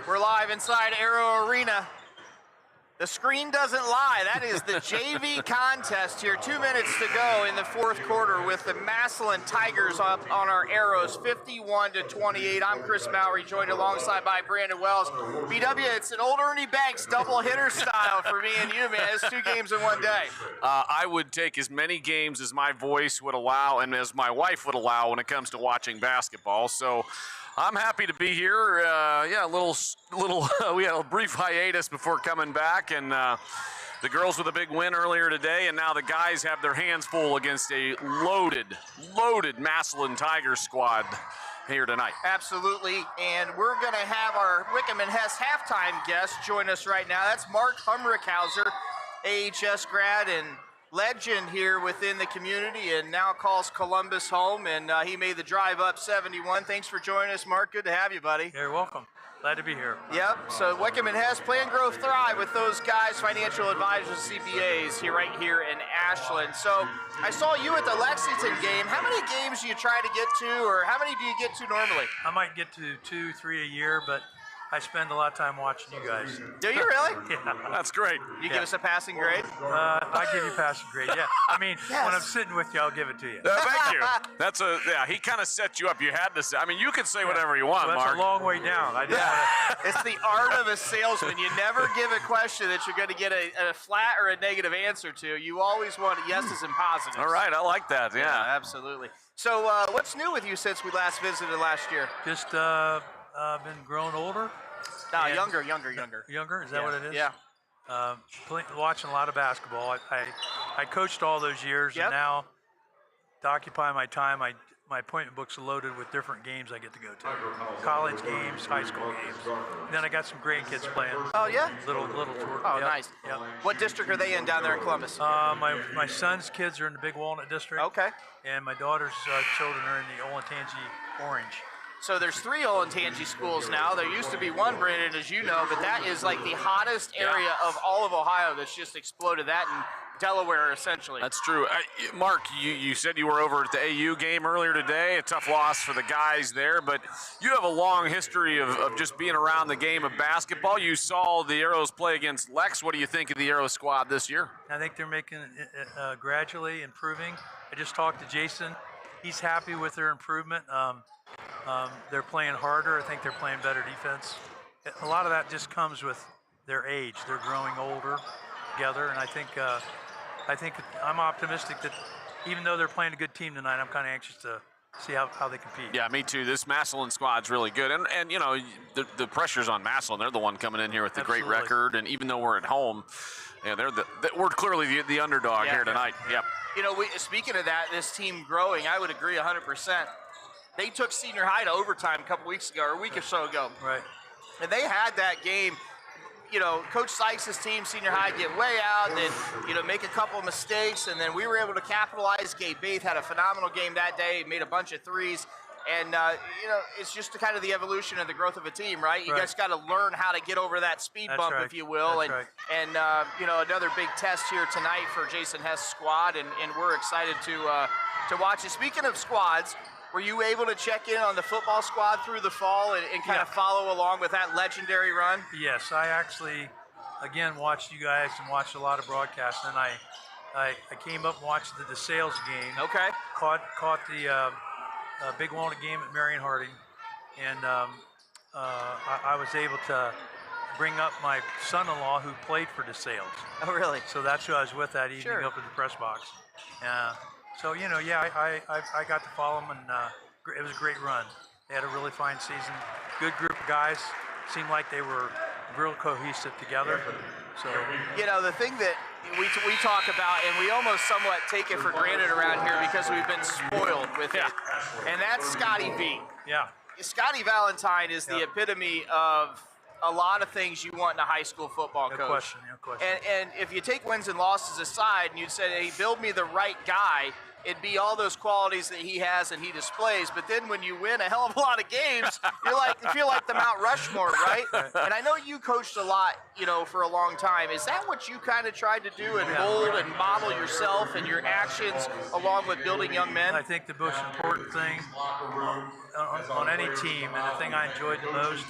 We're live inside Aero Arena. The screen doesn't lie. That is the JV contest here. 2 minutes to go in the fourth quarter with the Massillon Tigers up on our arrows, 51-28. I'm Chris Mowry, joined alongside by Brandon Wells. BW, it's an old Ernie Banks double hitter style for me and you, man. It's 2 games in one day. I would take as many games as my voice would allow and as my wife would allow when it comes to watching basketball. So I'm happy to be here. We had a brief hiatus before coming back, and the girls with a big win earlier today, and now the guys have their hands full against a loaded Massillon Tigers squad here tonight. Absolutely, and we're going to have our Wickham and Hess halftime guest join us right now. That's Mark Humrickhauser, AHS grad and legend here within the community, and now calls Columbus home, and he made the drive up 71. Thanks for joining us, Mark. Good to have you, buddy. You're welcome. Glad to be here. Yep, so Wickham and Hess, Plan, Grow, Thrive with those guys, financial advisors, CPAs, here right here in Ashland. So I saw you at the Lexington game. How many games do you try to get to, or how many do you get to normally? I might get to 2, 3 a year, but I spend a lot of time watching you guys. Do you really? Yeah. That's great. You give us a passing grade? I give you passing grade, yeah. I mean, Yes. when I'm sitting with you, I'll give it to you. Thank you. He kind of set you up. You had to say, I mean, you can say whatever you want, Well, that's Mark. a long way down. I just wanna, It's the art of a salesman. You never give a question that you're going to get a flat or a negative answer to. You always want yeses and positives. All right, I like that, yeah. Absolutely. So what's new with you since we last visited last year? just been growing older. No, And- younger. Younger? Is that what it is? Yeah. Watching a lot of basketball. I coached all those years, Yep. and now to occupy my time, my appointment books are loaded with different games I get to go to. College games, high school games. Then I got some grandkids playing. Oh, yeah? Little tour. Oh, Yep, nice. Yep. What district are they in down there in Columbus? My son's kids are in the Big Walnut District. Okay. And my daughter's children are in the Olentangy Orange. So there's 3 Olentangy schools now. There used to be 1, Brandon, as you know, but that is like the hottest area of all of Ohio that's just exploded. That and Delaware, essentially. That's true. Mark, you said you were over at the AU game earlier today. A tough loss for the guys there, but you have a long history of just being around the game of basketball. You saw the Arrows play against Lex. What do you think of the Arrows squad this year? I think they're making gradually improving. I just talked to Jason. He's happy with their improvement. They're playing harder. I think they're playing better defense. A lot of that just comes with their age. They're growing older together, and I think I'm optimistic that even though they're playing a good team tonight, I'm kind of anxious to see how they compete. Yeah, me too. This Massillon squad's really good, and you know the pressure's on Massillon. They're the one coming in here with the great Absolutely. record, and even though we're at home, yeah, we're clearly the underdog here tonight. Yep. You know, speaking of that, this team growing, I would agree 100%. They took senior high to overtime a couple weeks ago, or a week or so ago. Right. And they had that game. You know, Coach Sykes' team, senior high, get way out and then, make a couple of mistakes. And then we were able to capitalize. Gabe Baith had a phenomenal game that day, made a bunch of threes. And, it's just kind of the evolution and the growth of a team, right? You guys got to learn how to get over that speed bump, if you will. That's right. And another big test here tonight for Jason Hess' squad. And we're excited to watch it. Speaking of squads, were you able to check in on the football squad through the fall and kind of follow along with that legendary run? Yes, I actually, again, watched you guys and watched a lot of broadcasts. And I came up and watched the DeSales game. Okay. Caught the Big Walnut game at Marion Harding, and I was able to bring up my son-in-law who played for DeSales. Oh, really? So that's who I was with that evening Sure. up in the press box. So, I got to follow them, and it was a great run. They had a really fine season. Good group of guys. Seemed like they were real cohesive together. So, the thing that we talk about, and we almost somewhat take it for granted around here because we've been spoiled with it, and that's Scotty V. yeah. Scotty Valentine is the epitome of a lot of things you want in a high school football No coach. question. And if you take wins and losses aside and you said, hey, build me the right guy, it'd be all those qualities that he has and he displays. But then when you win a hell of a lot of games, you feel like the Mount Rushmore, right? And I know you coached a lot, for a long time. Is that what you kind of tried to do and mold and model yourself and your actions along with building young men? I think the most important thing on any team, and the thing I enjoyed the most,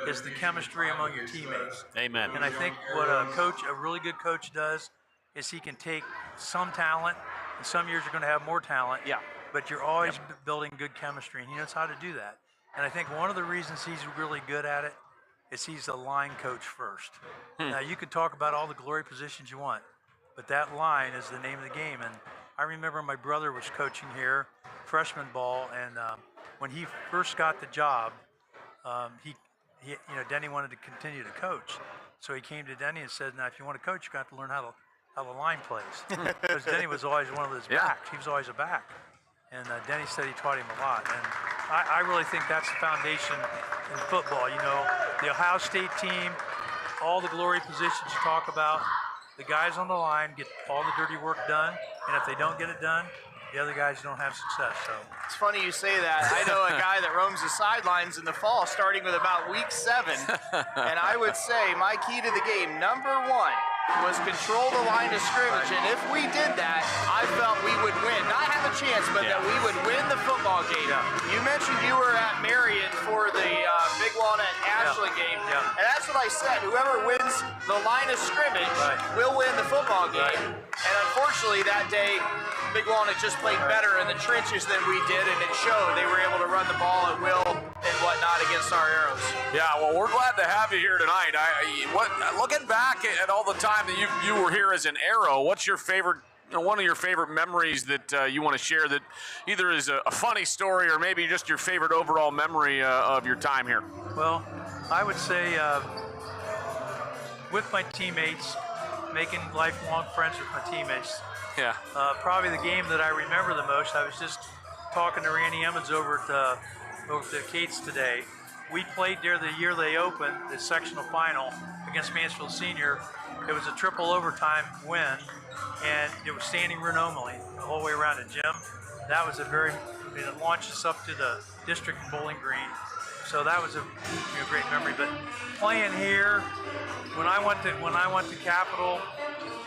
is the chemistry among your teammates. Amen. And I think what a really good coach does, is he can take some talent, and some years you're going to have more talent. Yeah. But you're always building good chemistry, and he knows how to do that. And I think one of the reasons he's really good at it is he's a line coach first. Now, you could talk about all the glory positions you want, but that line is the name of the game. And I remember my brother was coaching here, freshman ball, and when he first got the job, Denny wanted to continue to coach. So he came to Denny and said, now, if you want to coach, you got to learn how the line plays. Because Denny was always one of those backs. He was always a back. And Denny said he taught him a lot. And I really think that's the foundation in football. The Ohio State team, all the glory positions you talk about, the guys on the line get all the dirty work done. And if they don't get it done, the other guys don't have success. So it's funny you say that. I know a guy that roams the sidelines in the fall, starting with about week 7. And I would say my key to the game, number 1, was control the line of scrimmage. And if we did that, I felt we would win. Not have a chance, but that we would win the football game. Yeah. You mentioned you were at Marion for the Big Walnut Ashland game. Yeah. And that's what I said. Whoever wins the line of scrimmage will win the football game. And unfortunately, that day, Big Walnut just played better in the trenches than we did, and it showed. They were able to run the ball at will and whatnot against our arrows. Yeah, well, we're glad to have you here tonight. Looking back at all the time that you were here as an Arrow, what's your favorite, one of your favorite memories that you want to share that either is a funny story or maybe just your favorite overall memory of your time here? Well, I would say with my teammates, making lifelong friends with my teammates. Yeah. Probably the game that I remember the most, I was just talking to Randy Emmons over at the Cates today. We played there the year they opened, the sectional final against Mansfield Senior. It was a triple overtime win, and it was standing room only the whole way around the gym. That was it launched us up to the district Bowling Green. So that was a great memory. But playing here, when I went to Capitol,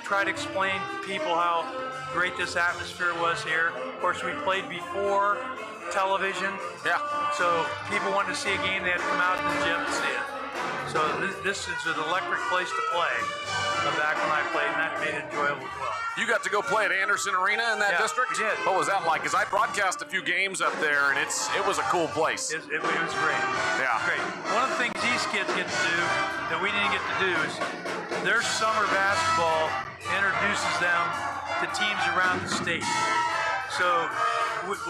try to explain to people how great this atmosphere was here. Of course, we played before television. Yeah. So people wanted to see a game, they had to come out to the gym and see it. So this is an electric place to play. Back when I played, and that made it enjoyable as well. You got to go play at Anderson Arena in that district? We did. What was that like? Because I broadcast a few games up there, and it was a cool place. It was great. Yeah. Great. One of the things these kids get to do that we didn't get to do is their summer basketball introduces them to teams around the state. So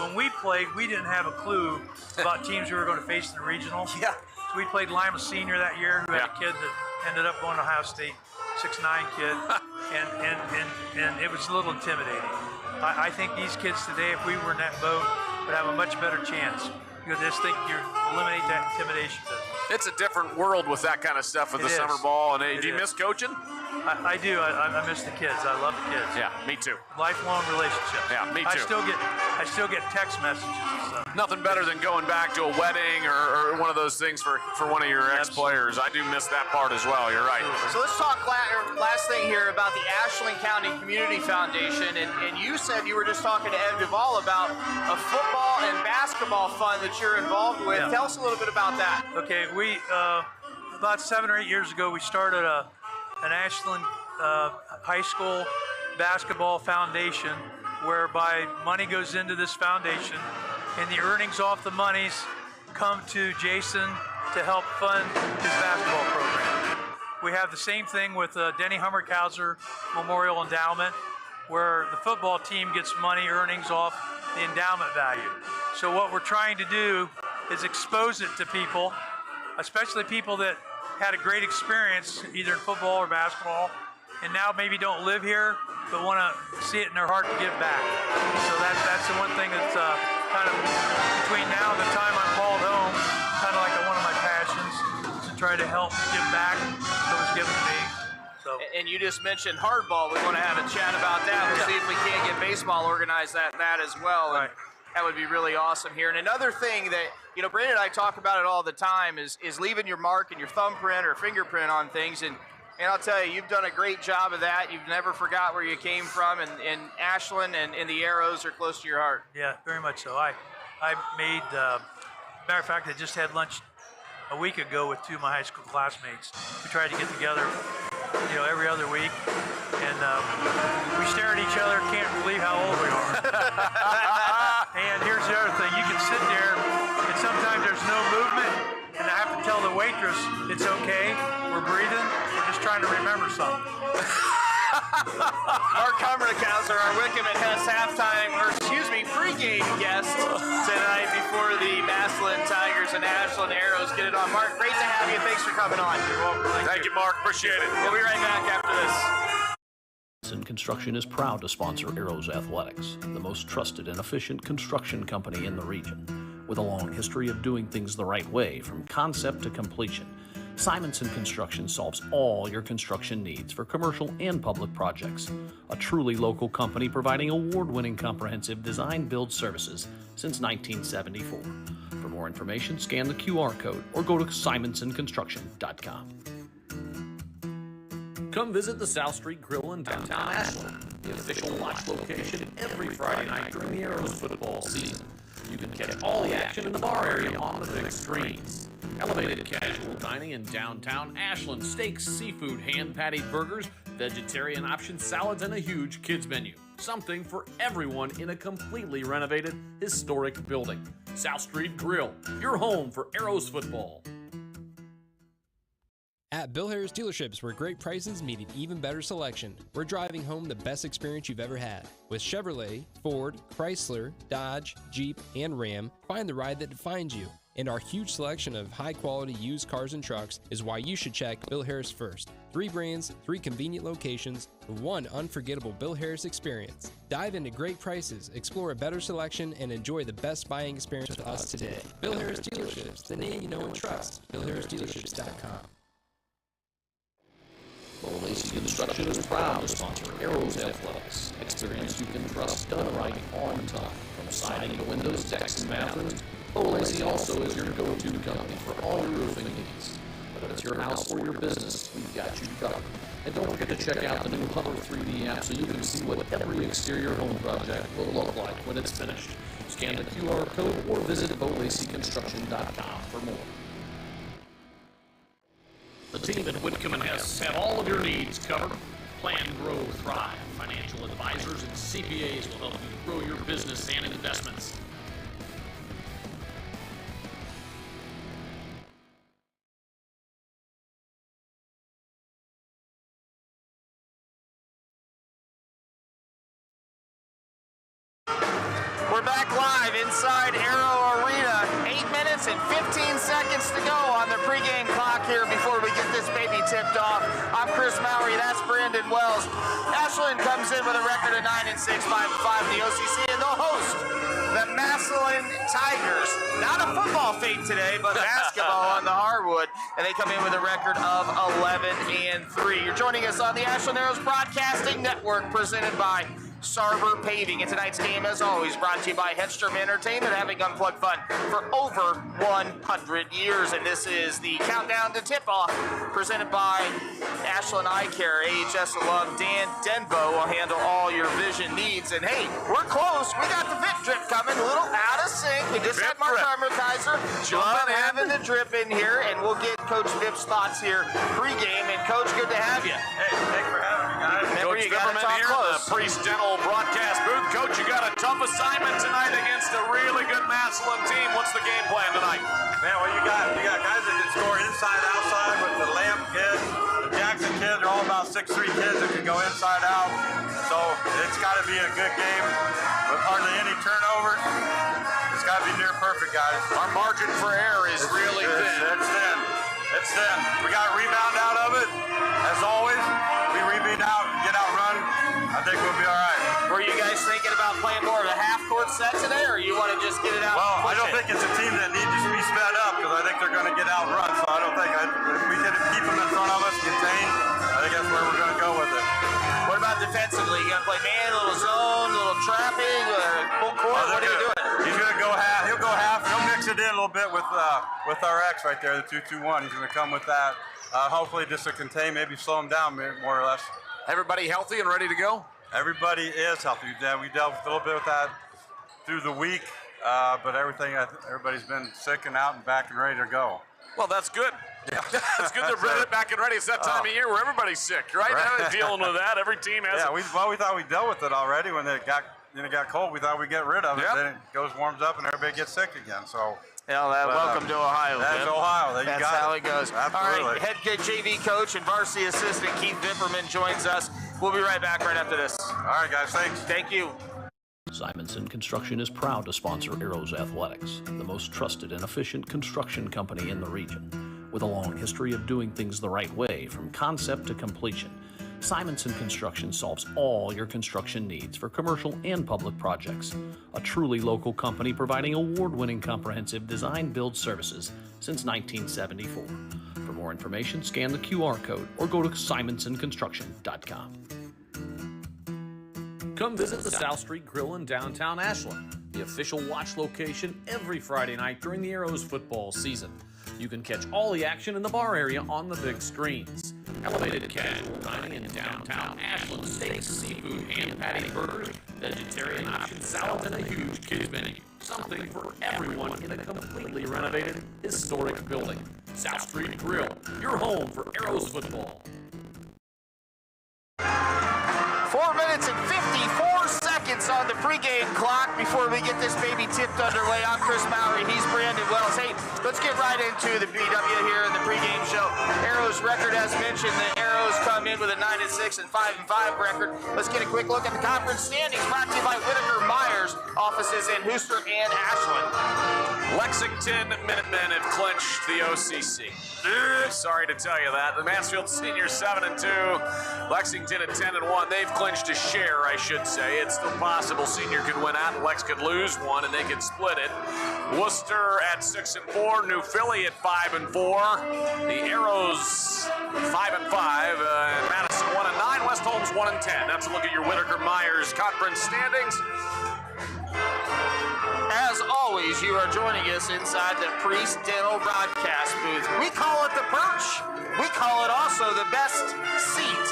when we played, we didn't have a clue about teams we were going to face in the regional. Yeah. So we played Lima Senior that year, who had a kid that ended up going to Ohio State, 6'9" kid, and it was a little intimidating. I think these kids today, if we were in that boat, would have a much better chance. You just think you eliminate that intimidation business. It's a different world with that kind of stuff with the summer ball. And do you miss coaching? I do. I miss the kids. I love the kids. Yeah, me too. Lifelong relationships. Yeah, me too. I still get text messages and stuff. Nothing better than going back to a wedding or one of those things for one of your ex-players. I do miss that part as well. You're right. So let's talk last thing here about the Ashland County Community Foundation. And you said you were just talking to Ed Duvall about a football and basketball fund that you're involved with. Tell us a little bit about that. Okay, we about 7 or 8 years ago, we started an Ashland high school basketball foundation, whereby money goes into this foundation, and the earnings off the monies come to Jason to help fund his basketball program. We have the same thing with Denny Hummerkauser Memorial Endowment, where the football team gets money earnings off the endowment value. So what we're trying to do is expose it to people, especially people that had a great experience either in football or basketball, and now maybe don't live here, but want to see it in their heart to give back. So that's the one thing that's kind of between now and the time I'm called home, kind of like one of my passions, to try to help give back what was given to me. So. and you just mentioned hardball. We want to have a chat about that. We'll see if we can't get baseball organized that as well. Right. And that would be really awesome here. And another thing that, Brandon and I talk about it all the time is leaving your mark and your thumbprint or fingerprint on things. And I'll tell you, you've done a great job of that. You've never forgot where you came from, and Ashland and the Arrows are close to your heart. Yeah, very much so. I made, matter of fact, I just had lunch a week ago with two of my high school classmates. We tried to get together, every other week, and we stare at each other, can't believe how old we are. And here's the other thing, you can sit there, and sometimes there's no movement, and I have to tell the waitress, it's okay, we're breathing, we're just trying to remember something. Mark Hummernickhauser, our Wickham and Hess pregame guest tonight before the Massillon Tigers and Ashland Arrows get it on. Mark, great to have you. Thanks for coming on. You're welcome. Thank you, Mark. Appreciate it. We'll be right back after this. Construction is proud to sponsor Arrows Athletics, the most trusted and efficient construction company in the region. With a long history of doing things the right way from concept to completion, Simonson Construction solves all your construction needs for commercial and public projects. A truly local company providing award-winning comprehensive design-build services since 1974. For more information, scan the QR code or go to simonsonconstruction.com. Come visit the South Street Grill in downtown Ashland, the official watch location every Friday night during the Arrows football season. You can catch all the action in the bar area on the big screens. Elevated casual dining in downtown Ashland, steaks, seafood, hand-patted burgers, vegetarian options, salads, and a huge kids menu. Something for everyone in a completely renovated, historic building. South Street Grill, your home for Arrows football. At Bill Harris Dealerships, where great prices meet an even better selection, we're driving home the best experience you've ever had. With Chevrolet, Ford, Chrysler, Dodge, Jeep, and Ram, find the ride that defines you. And our huge selection of high-quality used cars and trucks is why you should check Bill Harris first. 3 brands, 3 convenient locations, 1 unforgettable Bill Harris experience. Dive into great prices, explore a better selection, and enjoy the best buying experience with us today. Bill Harris Dealerships, the name you know and trust. BillHarrisDealerships.com. Lacey Construction is proud to sponsor Arrows Athletics. Experience you can trust done right on time. From siding to windows, decks, and bathrooms, Lacey also is your go-to company for all your roofing needs. Whether it's your house or your business, we've got you covered. And don't forget to check out the new Hover 3D app so you can see what every exterior home project will look like when it's finished. Scan the QR code or visit BoLaceyConstruction.com for more. The team at Whitcomb & Hess have all of your needs covered. Plan, grow, thrive. Financial advisors and CPAs will help you grow your business and investments. We're back live inside Arrow Arena. 8 minutes and 15 seconds to go on the pregame clock here before we get this baby tipped off. I'm Chris Mowry, that's Brandon Wells. Ashland comes in with a record of 9-6, 5-5 in the OCC, and they'll host the Massillon Tigers. Not a football fate today, but basketball on the hardwood, and they come in with a record of 11-3. You're joining us on the Ashland Arrows Broadcasting Network, presented by Sarver Paving. And tonight's game, as always, brought to you by Hedstrom Entertainment, having unplugged fun for over 100 years. And this is the countdown to tip-off, presented by Ashland Eye Care. AHS alum Dan Denbo will handle all your vision needs. And hey, we're close. We got the Vip drip coming, a little out of sync. We just had Mark Hummernickhauser having the drip in here, and we'll get Coach Vip's thoughts here pregame. And Coach, good to have you. Hey, thanks for having me, guys. Remember, Coach you got to Zimmerman talk here, close. the Priest Dental broadcast booth. Coach, you got a tough assignment tonight against a really good Massillon team. What's the game plan tonight? Man, well, you got guys that can score inside, outside with the Lamb kids. The Jackson kids are all about 6'3" kids that can go inside, out. So it's got to be a good game with hardly any turnovers. It's got to be near perfect, guys. Our margin for error is really thin. It's thin. It's thin. We got to rebound out of it. As always, we rebound out and get outrun. I think we'll be all right. Were you guys thinking about playing more of a half-court set today, or you want to just get it out? Well, I and push don't it? think it's a team that needs to be sped up because I think they're going to get outrun. So I don't think if we can keep them in front of us, contained, I think that's where we're going to go with defensively? You got to play man, a little zone, a little trapping, full court? What are you doing? He's going to go half. He'll go half. He'll mix it in a little bit with our X right there, the 2-2-1. He's going to come with that. Hopefully just to contain, maybe slow him down more or less. Everybody healthy and ready to go? Everybody is healthy. We dealt with a little bit with that through the week, but everybody's been sick and out and back and ready to go. Well, that's good. Yeah. It's good they're back and ready. It's that time of year where everybody's sick, right? Now they're dealing with that. Every team has. Yeah, we thought we dealt with it already when it got cold. We thought we'd get rid of it. Yep. Then it warms up, and everybody gets sick again. So. Welcome to Ohio. That's Ohio. That's how it goes. Absolutely. All right, head JV coach and varsity assistant Keith Vipperman joins us. We'll be right back right after this. All right, guys. Thanks. Thank you. Simonson Construction is proud to sponsor Arrows Athletics, the most trusted and efficient construction company in the region. With a long history of doing things the right way from concept to completion, Simonson Construction solves all your construction needs for commercial and public projects. A truly local company providing award-winning comprehensive design-build services since 1974. For more information, scan the QR code or go to simonsonconstruction.com. Come visit the South Street Grill in downtown Ashland, the official watch location every Friday night during the Arrows football season. You can catch all the action in the bar area on the big screens. Elevated casual dining in downtown Ashland, steaks, seafood, hand patty burgers, vegetarian options, salads, and a huge kids menu. Something for everyone in a completely renovated, historic building. South Street Grill, your home for Arrows football. 4 minutes and 54 seconds on the pregame clock before we get this baby tipped underway. I'm Chris Mowry. He's Brandon Wells. Hey, let's get right into the BW here in the pregame show. Arrows record, as mentioned, the Arrows come in with a 9-6 and 5-5 record. Let's get a quick look at the conference standings brought to you by Whitaker Myers, offices in Hooster and Ashland. Lexington Minutemen have clinched the OCC. Sorry to tell you that. The Mansfield Seniors 7-2, Lexington at 10-1. They've clinched a share, I should say. It's still possible Senior could win out, Lex could lose one, and they could split it. Worcester at 6-4, New Philly at 5-4. The Arrows 5-5, and Madison 1-9. West Holmes 1-10. That's a look at your Whitaker Myers conference standings. As always, you are joining us inside the Priest Dental broadcast booth. We call it the perch. We call it also the best seat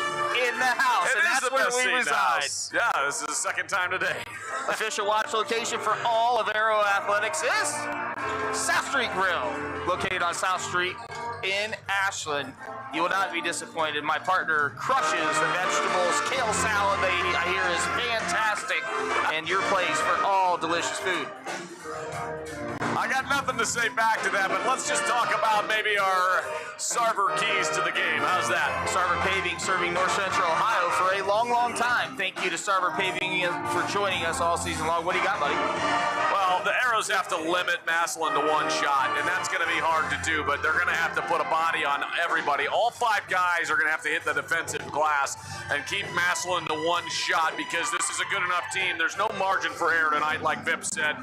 in the house, and that's where we reside. Yeah, this is the second time today. Official watch location for all of Arrow Athletics is South Street Grill, located on South Street in Ashland. You will not be disappointed. My partner crushes the vegetables. Kale salad, I hear, is fantastic, and your place for all delicious food. I got nothing to say back to that, but let's just talk about maybe our Sarver keys to the game. How's that? Sarver Paving, serving North Central Ohio for a long, long time. Thank you to Sarver Paving for joining us all season long. What do you got, buddy? Well, the Arrows have to limit Massillon to one shot, and that's going to be hard to do, but they're going to have to put a body on everybody. All five guys are going to have to hit the defensive glass and keep Massillon to one shot because this is a good enough team. There's no margin for error tonight, like Vip said,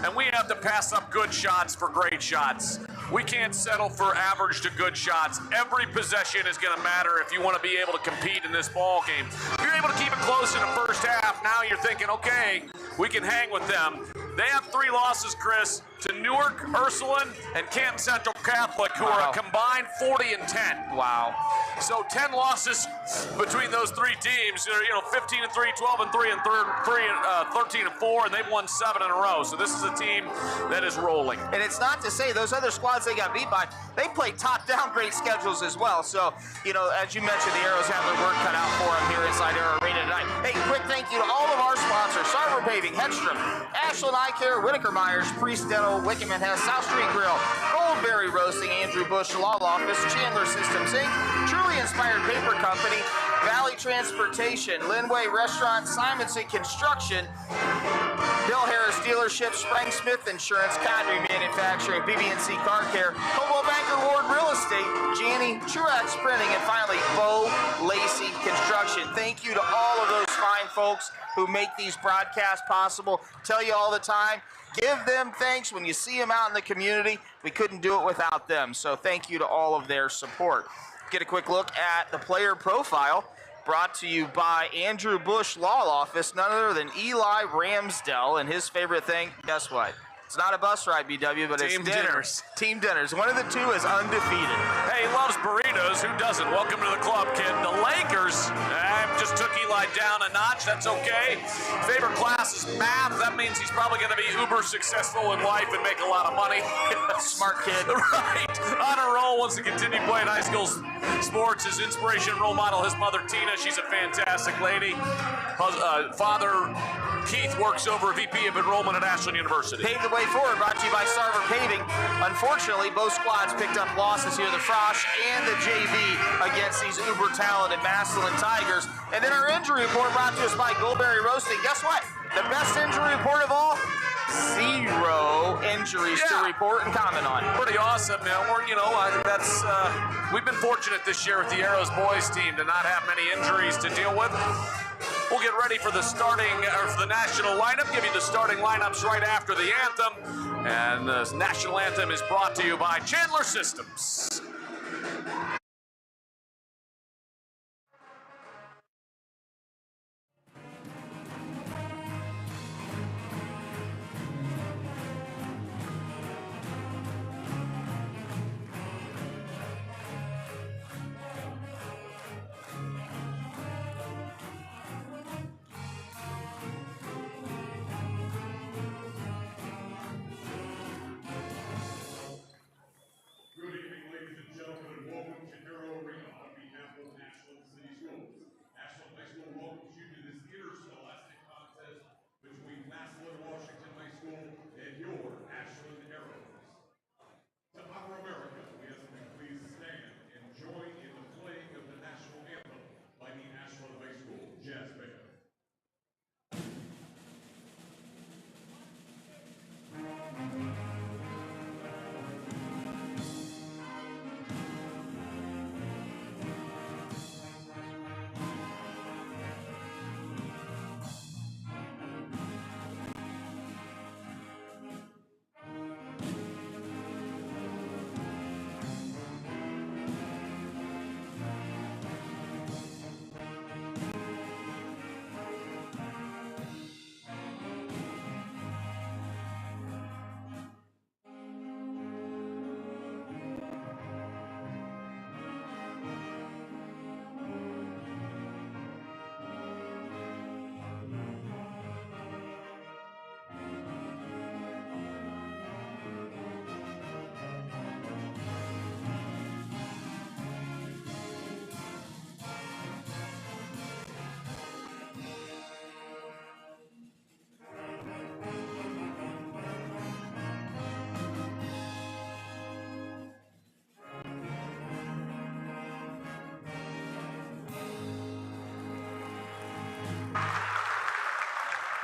and we have to pass up good shots for great shots. We can't settle for average to good shots. Every possession is going to matter if you want to be able to compete in this ball game. If you're able to keep it close in the first half, now you're thinking, okay, we can hang with them. They have 3 losses, Chris, to Newark, Ursuline, and Canton Central Catholic, who are a combined 40-10. Wow. So 10 losses between those 3 teams. 15-3, 12-3, and 13-4, and they've won 7 in a row. So this is a team that is rolling. And it's not to say those other squads they got beat by, they play top-down great schedules as well. So, as you mentioned, the Arrows have their work cut out for them here inside Arrow Arena tonight. Hey, quick thank you to all of our sponsors: Sarver Paving, Hedstrom, Ashland Eye Care, Whitaker Myers, Priest Dental, Wickham and Hess, South Street Grill, Goldberry Roasting, Andrew Bush Law Office, Chandler Systems Inc., Truly Inspired Paper Company, Valley Transportation, Linway Restaurant, Simonson Construction, Bill Harris Dealership, Sprang Smith Insurance, Cadre Manufacturing, BB&C Car Care, Coldwell Banker Ward Real Estate, Janney Truax Printing, and finally, Bo Lacey Construction. Thank you to all of those fine folks who make these broadcasts possible. Tell you all the time, give them thanks when you see them out in the community. We couldn't do it without them, so thank you to all of their support. Get a quick look at the player profile. brought to you by Andrew Bush Law Office, none other than Eli Ramsdell. And his favorite thing, guess what? It's not a bus ride, BW, but Team it's dinners. Team dinners. One of the two is undefeated. Hey, he loves burritos. Who doesn't? Welcome to the club, kid. The Lakers just took Eli down a notch. That's okay. Favorite class is math. That means he's probably going to be uber successful in life and make a lot of money. Smart kid. Right. On a roll, wants to continue playing high school sports. His inspiration role model, his mother, Tina. She's a fantastic lady. Father Keith works over VP of Enrollment at Ashland University. Pave the way forward, brought to you by Sarver Paving. Unfortunately, both squads picked up losses here, the Frosh and the JV, against these uber-talented Massillon Tigers. And then our injury report brought to us by Goldberry Roasting. Guess what? The best injury report of all? 0 injuries to report and comment on. Pretty awesome, man. We've been fortunate this year with the Arrows boys team to not have many injuries to deal with. We'll get ready for the national lineup, give you the starting lineups right after the anthem. And the national anthem is brought to you by Chandler Systems.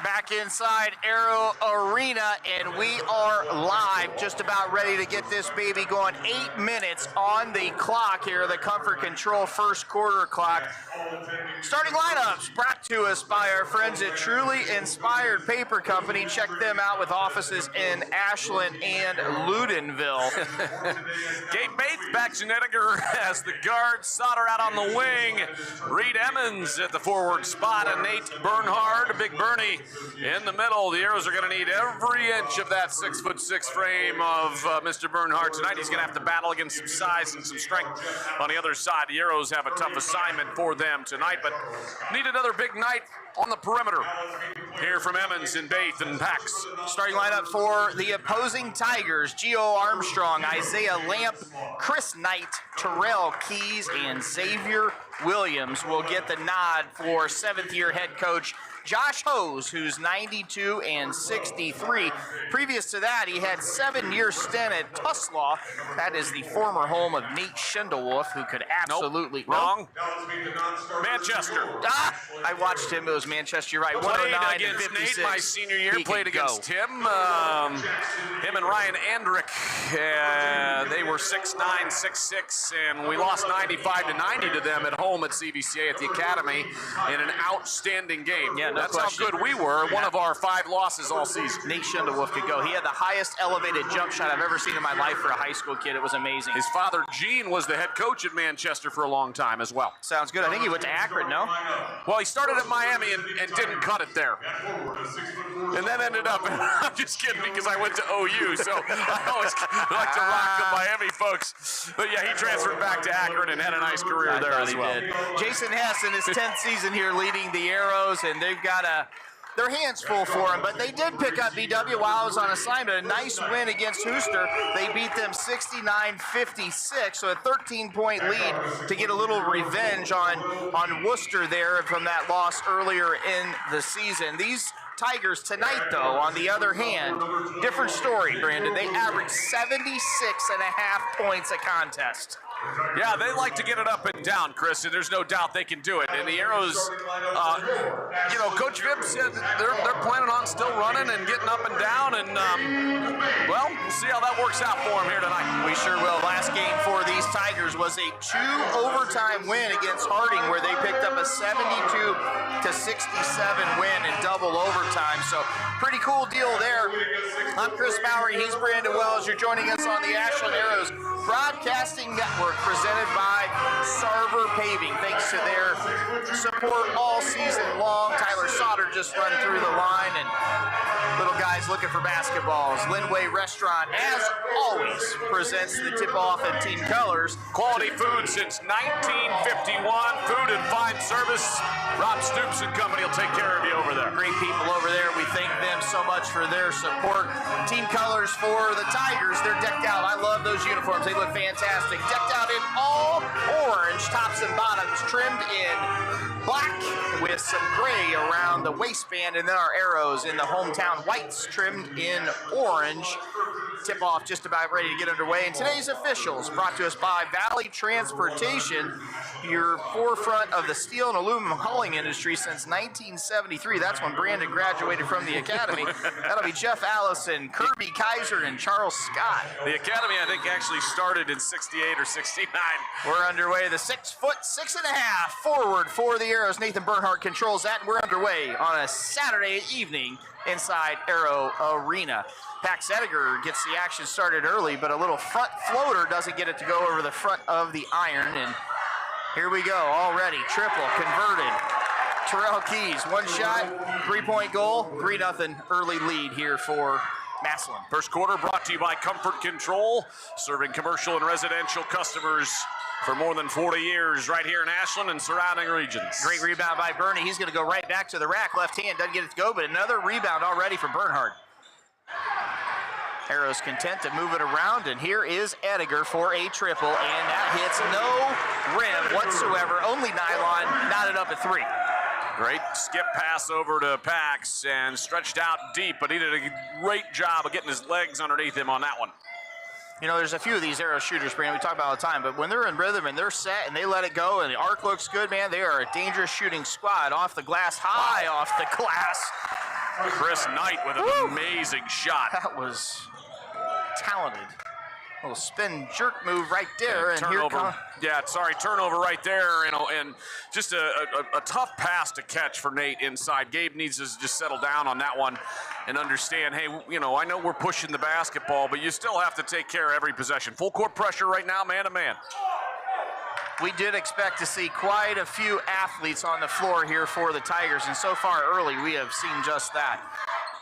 Back inside Arrow Arena, and we are live, just about ready to get this baby going. 8 minutes on the clock here, the Comfort Control first quarter clock. Starting lineups brought to us by our friends at Truly Inspired Paper Company. Check them out with offices in Ashland and Ludenville. Gabe Bates back to Nettiger as the guard. Sauter out on the wing. Reed Emmons at the forward spot, and Nate Bernhard, Big Bernie, in the middle. The Arrows are going to need every inch of that 6'6" frame of Mr. Bernhard tonight. He's going to have to battle against some size and some strength on the other side. The Arrows have a tough assignment for them tonight, but need another big night on the perimeter. Here from Emmons and Bates and Pax. Starting lineup for the opposing Tigers: Gio Armstrong, Isaiah Lamp, Chris Knight, Terrell Keys, and Xavier Williams will get the nod for 7th-year head coach Josh Hose, who's 92 and 63. Previous to that, he had 7-year stint at Tuslaw. That is the former home of Nate Schindelwolf, who could absolutely... Nope. Wrong. Manchester. I watched him. It was Manchester. You're right. Played 109 against and 56. Nate my senior year. He Played could against go. him. Him and Ryan Andrick. They were 6'9", 6'6", and we lost 95-90 to them at home home at CVCA at the Academy in an outstanding game. Yeah, no That's question. how good we were. One of our 5 losses all season. Nate Schindewolf could go. He had the highest elevated jump shot I've ever seen in my life for a high school kid. It was amazing. His father, Gene, was the head coach at Manchester for a long time as well. Sounds good. I think he went to Akron, no? Well, he started at Miami and didn't cut it there. And then ended up, I'm just kidding because I went to OU, so I always like to rock the Miami folks. But yeah, he transferred back to Akron and had a nice career there as well. Did. Jason Hess in his 10th season here leading the Arrows, and they've got their hands full for him, but they did pick up BW while I was on assignment. A nice win against Hooster. They beat them 69-56, so a 13-point lead to get a little revenge on Worcester there from that loss earlier in the season. These Tigers tonight, though, on the other hand, different story, Brandon. They averaged 76.5 points a contest. Yeah, they like to get it up and down, Chris, and there's no doubt they can do it. And the Arrows, Coach Vibb said they're planning on still running and getting up and down, and, well, we'll see how that works out for them here tonight. We sure will. Last game for these Tigers was a 2-overtime win against Harding, where they picked up a 72-67 win in double overtime. So, pretty cool deal there. I'm Chris Bowery. He's Brandon Wells. You're joining us on the Ashland Arrows Broadcasting Network, presented by Sarver Paving. Thanks to their support all season long. Tyler Sauter just run through the line, and little guys looking for basketballs. Linway Restaurant, as always, presents the tip-off in team colors. Quality food since 1951. Food and fine service. Rob Stoops and company will take care of you over there. Great people over there. We thank them so much for their support. Team colors for the Tigers. They're decked out. I love those uniforms. They look fantastic. Decked out in all orange, tops and bottoms, trimmed in black with some gray around the waistband, and then our arrows in the hometown whites trimmed in orange. Tip-off just about ready to get underway. And today's officials brought to us by Valley Transportation, your forefront of the steel and aluminum hauling industry since 1973. That's when Brandon graduated from the academy. That'll be Jeff Allison, Kirby Kaiser, and Charles Scott. The academy, I think, actually started in 68 or 69. We're underway. The 6'6.5" forward for the Arrows. Nathan Bernhardt controls that, and we're underway on a Saturday evening inside Arrow Arena. Pax Ediger gets the action started early, but a little front floater doesn't get it to go over the front of the iron. And here we go already. Triple converted. Terrell Keys, one shot, 3-point goal, 3-0 early lead here for Massillon. First quarter brought to you by Comfort Control, serving commercial and residential customers for more than 40 years right here in Ashland and surrounding regions. Great rebound by Bernie. He's going to go right back to the rack. Left hand doesn't get it to go, but another rebound already for Bernhardt. Arrows content to move it around, and here is Ediger for a triple, and that hits no rim whatsoever. Only nylon, knotted up at 3. Great skip pass over to Pax and stretched out deep, but he did a great job of getting his legs underneath him on that one. You know, there's a few of these Arrow shooters, Brandon, we talk about all the time, but when they're in rhythm and they're set and they let it go and the arc looks good, man, they are a dangerous shooting squad. Off the glass, high off the glass. Chris Knight with an amazing shot. That was talented. A little spin jerk move right there, and turnover. Turnover right there, and just a tough pass to catch for Nate inside. Gabe needs to just settle down on that one and understand, hey, I know we're pushing the basketball, but you still have to take care of every possession. Full court pressure right now, man to man. We did expect to see quite a few athletes on the floor here for the Tigers, and so far early we have seen just that.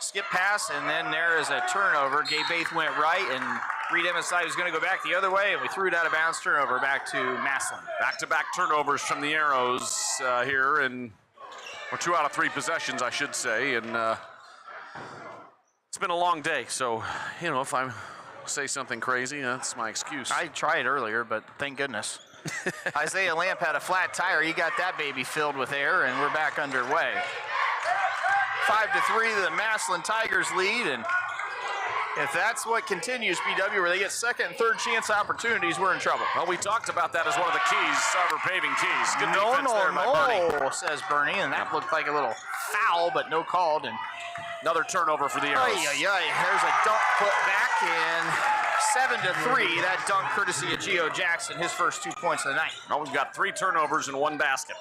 Skip pass, and then there is a turnover. Gabe Baith went right, and Reed MSI was going to go back the other way, and we threw it out of bounds. Turnover back to Massillon. Back-to-back turnovers from the Arrows here, and we're 2 out of 3 possessions, I should say, and it's been a long day, so, if I say something crazy, that's my excuse. I tried earlier, but thank goodness. Isaiah Lamp had a flat tire. He got that baby filled with air, and we're back underway. 5-3, the Massillon Tigers lead, and if that's what continues, BW, where they get second and third chance opportunities, we're in trouble. Well, we talked about that as one of the keys, Sarver Paving keys. Good defense there by Bernie. Says Bernie, and that looked like a little foul, but no called, and another turnover for the Arrows. There's a dunk put back, and 7-3. That dunk courtesy of Gio Jackson, his first 2 points of the night. Well, we've got 3 turnovers and 1 basket.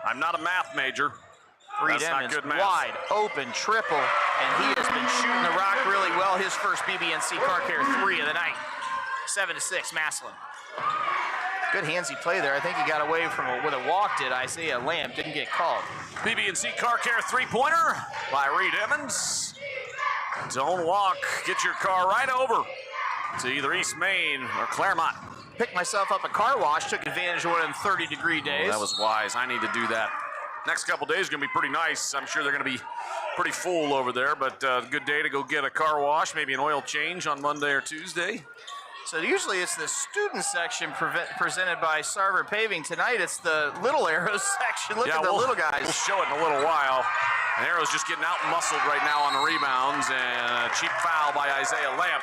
I'm not a math major. Reed That's not Emmons, good math. wide open triple, and he has been shooting the rock really well. His first BB&C car care 3 of the night. 7-6, Massillon. Good handsy play there. I think he got away from it with a walk, did Isaiah Lamb. Didn't get called. BB&C car care 3-pointer by Reed Emmons. Don't walk. Get your car right over to either East Main or Claremont. Picked myself up a car wash, took advantage of one of them 30-degree days. Well, that was wise. I need to do that. Next couple days are going to be pretty nice. I'm sure they're going to be pretty full over there, but good day to go get a car wash, maybe an oil change on Monday or Tuesday. So usually it's the student section presented by Sarver Paving. Tonight it's the little arrows section. Look at the little guys. We'll show it in a little while. And Arrow's just getting out-muscled right now on the rebounds, and a cheap foul by Isaiah Lamb.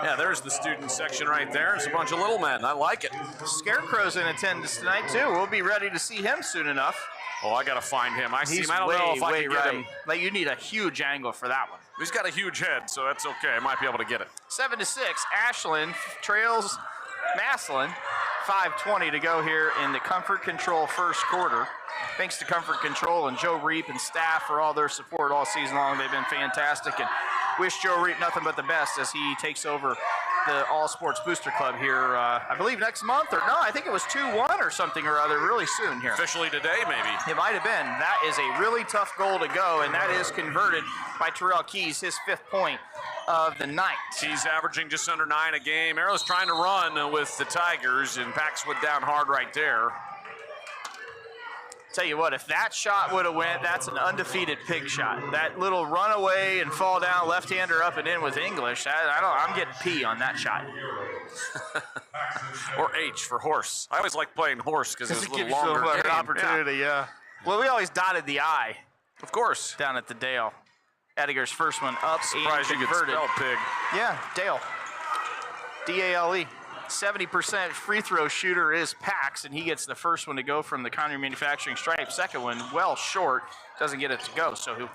Yeah, there's the student section right there. It's a bunch of little men. I like it. Scarecrow's in attendance tonight, too. We'll be ready to see him soon enough. Oh, I got to find him. I see He's him. I don't know if I can get him. Like, you need a huge angle for that one. He's got a huge head, so that's okay. I might be able to get it. 7-6, Ashland trails Massillon. 5:20 to go here in the Comfort Control first quarter. Thanks to Comfort Control and Joe Reap and staff for all their support all season long. They've been fantastic, and wish Joe Reap nothing but the best as he takes over the All Sports Booster Club here, I believe next month, or no, I think it was 2-1 or something or other really soon here. Officially today, maybe. It might have been. That is a really tough goal to go, and that is converted by Terrell Keys, his 5th point of the night. He's averaging just under 9 a game. Arrow's trying to run with the Tigers, and Paxwood down hard right there. Tell you what, if that shot would have went, that's an undefeated pig shot. That little runaway and fall down left-hander up and in with English, I'm getting P on that shot. Or H for horse. I always like playing horse because it's a little gives you longer game. opportunity, yeah. Well, we always dotted the I. Of course. Down at the Dale. Edgar's first one up Surprised and you could converted. spell pig. Yeah, Dale. D-A-L-E. 70% free throw shooter is Pax, and he gets the first one to go from the Connery Manufacturing stripe. Second one, well short, doesn't get it to go. So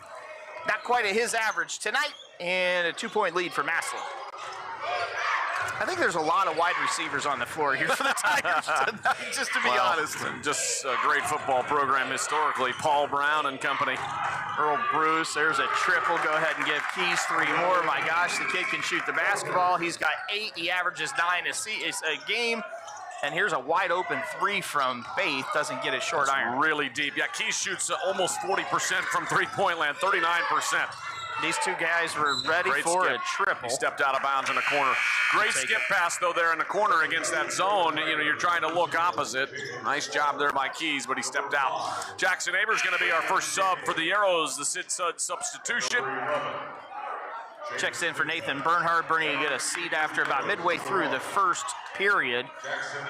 not quite at his average tonight, and a 2-point lead for Massillon. I think there's a lot of wide receivers on the floor here for the Tigers tonight, just to be honest. Just a great football program historically. Paul Brown and company. Earl Bruce, there's a triple. Go ahead and give Keys 3 more. My gosh, the kid can shoot the basketball. He's got 8. He averages 9 a game. And here's a wide open 3 from Faith. Doesn't get a short iron. Really deep. Yeah, Keys shoots almost 40% from three-point land, 39%. These two guys were ready for a triple. He stepped out of bounds in the corner. Great skip pass, though, there in the corner against that zone. You know, you're trying to look opposite. Nice job there by Keys, but he stepped out. Jackson Aber's going to be our first sub for the Arrows, the Sid Sud substitution. Checks in for Nathan Bernhard. Bernie get a seat after about midway through the first period.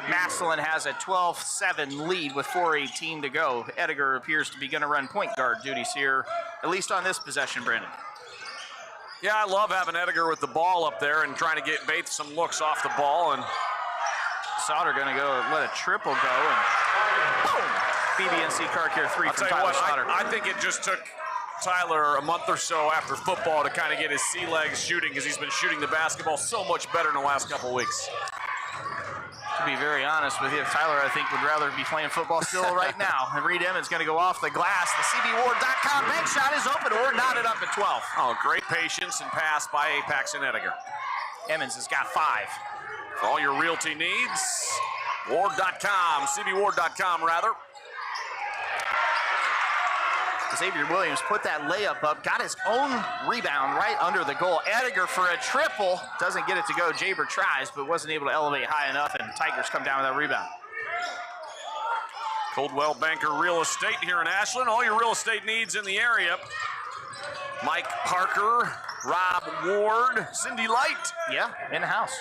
Massillon has a 12-7 lead with 4:18 to go. Edgar appears to be going to run point guard duties here, at least on this possession, Brandon. Yeah, I love having Edgar with the ball up there and trying to get Bates some looks off the ball. And Sauter going to go let a triple go, and boom! BB&C Car Care 3 I'll from tell you Tyler what, Sauter. I think it just took Tyler a month or so after football to kind of get his sea legs shooting, because he's been shooting the basketball so much better in the last couple weeks. To be very honest with you, Tyler, I think, would rather be playing football still right now. And Reed Emmons going to go off the glass. The CBWard.com bank shot is open. We're knotted up at 12. Oh, great patience and pass by Apex and Edgar. Emmons has got 5. For all your realty needs, Ward.com, CBWard.com rather. Xavier Williams put that layup up, got his own rebound right under the goal. Edgar for a triple, doesn't get it to go. Jaber tries, but wasn't able to elevate high enough, and Tigers come down with that rebound. Coldwell Banker Real Estate here in Ashland. All your real estate needs in the area. Mike Parker, Rob Ward, Cindy Light. Yeah, in the house.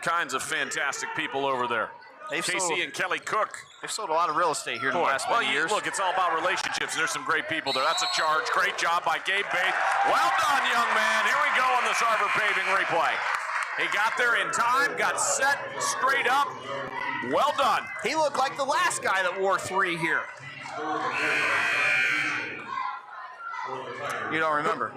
Kinds of fantastic people over there. Casey and Kelly Cook. They've sold a lot of real estate here in the last few years. Look, it's all about relationships, and there's some great people there. That's a charge. Great job by Gabe Bates. Well done, young man. Here we go on the Sarver Paving replay. He got there in time, got set, straight up. Well done. He looked like the last guy that wore 3 here. You don't remember?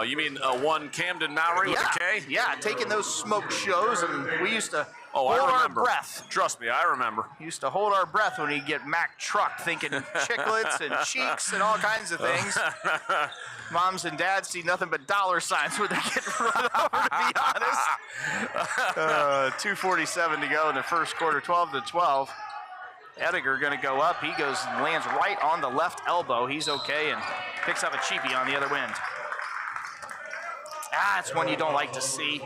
You mean one Camden Mowry with a K? Yeah, taking those smoke shows, and we used to hold I our remember. breath. Trust me, I remember. Used to hold our breath when he'd get Mac trucked, thinking chiclets and cheeks and all kinds of things. Moms and dads see nothing but dollar signs when they get run over, to be honest. 2:47 to go in the first quarter, 12-12. Ediger going to go up. He goes and lands right on the left elbow. He's okay and picks up a cheapie on the other end. That's one you don't like to see.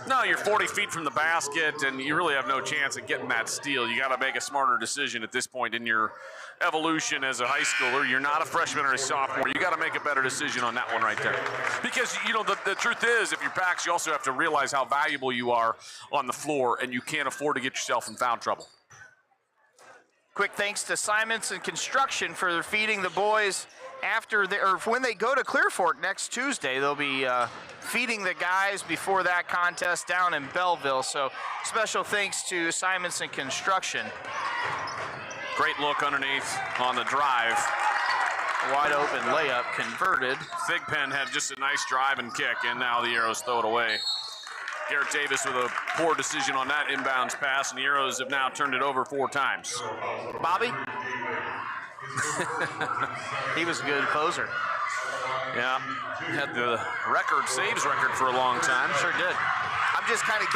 No, you're 40 feet from the basket, and you really have no chance of getting that steal. You got to make a smarter decision at this point in your evolution as a high schooler. You're not a freshman or a sophomore. You got to make a better decision on that one right there. Because, you know, the truth is, if you're Pax, you also have to realize how valuable you are on the floor, and you can't afford to get yourself in foul trouble. Quick thanks to Simonson Construction for feeding the boys when they go to Clear Fork next Tuesday. They'll be feeding the guys before that contest down in Belleville. So special thanks to Simonson Construction. Great look underneath on the drive. Wide open layup converted. Thigpen had just a nice drive and kick, and now the Arrows throw it away. Garrett Davis with a poor decision on that inbounds pass, and the Arrows have now turned it over 4 times. Bobby? He was a good closer. Yeah, had the saves record for a long time. Sure did. I'm just kind of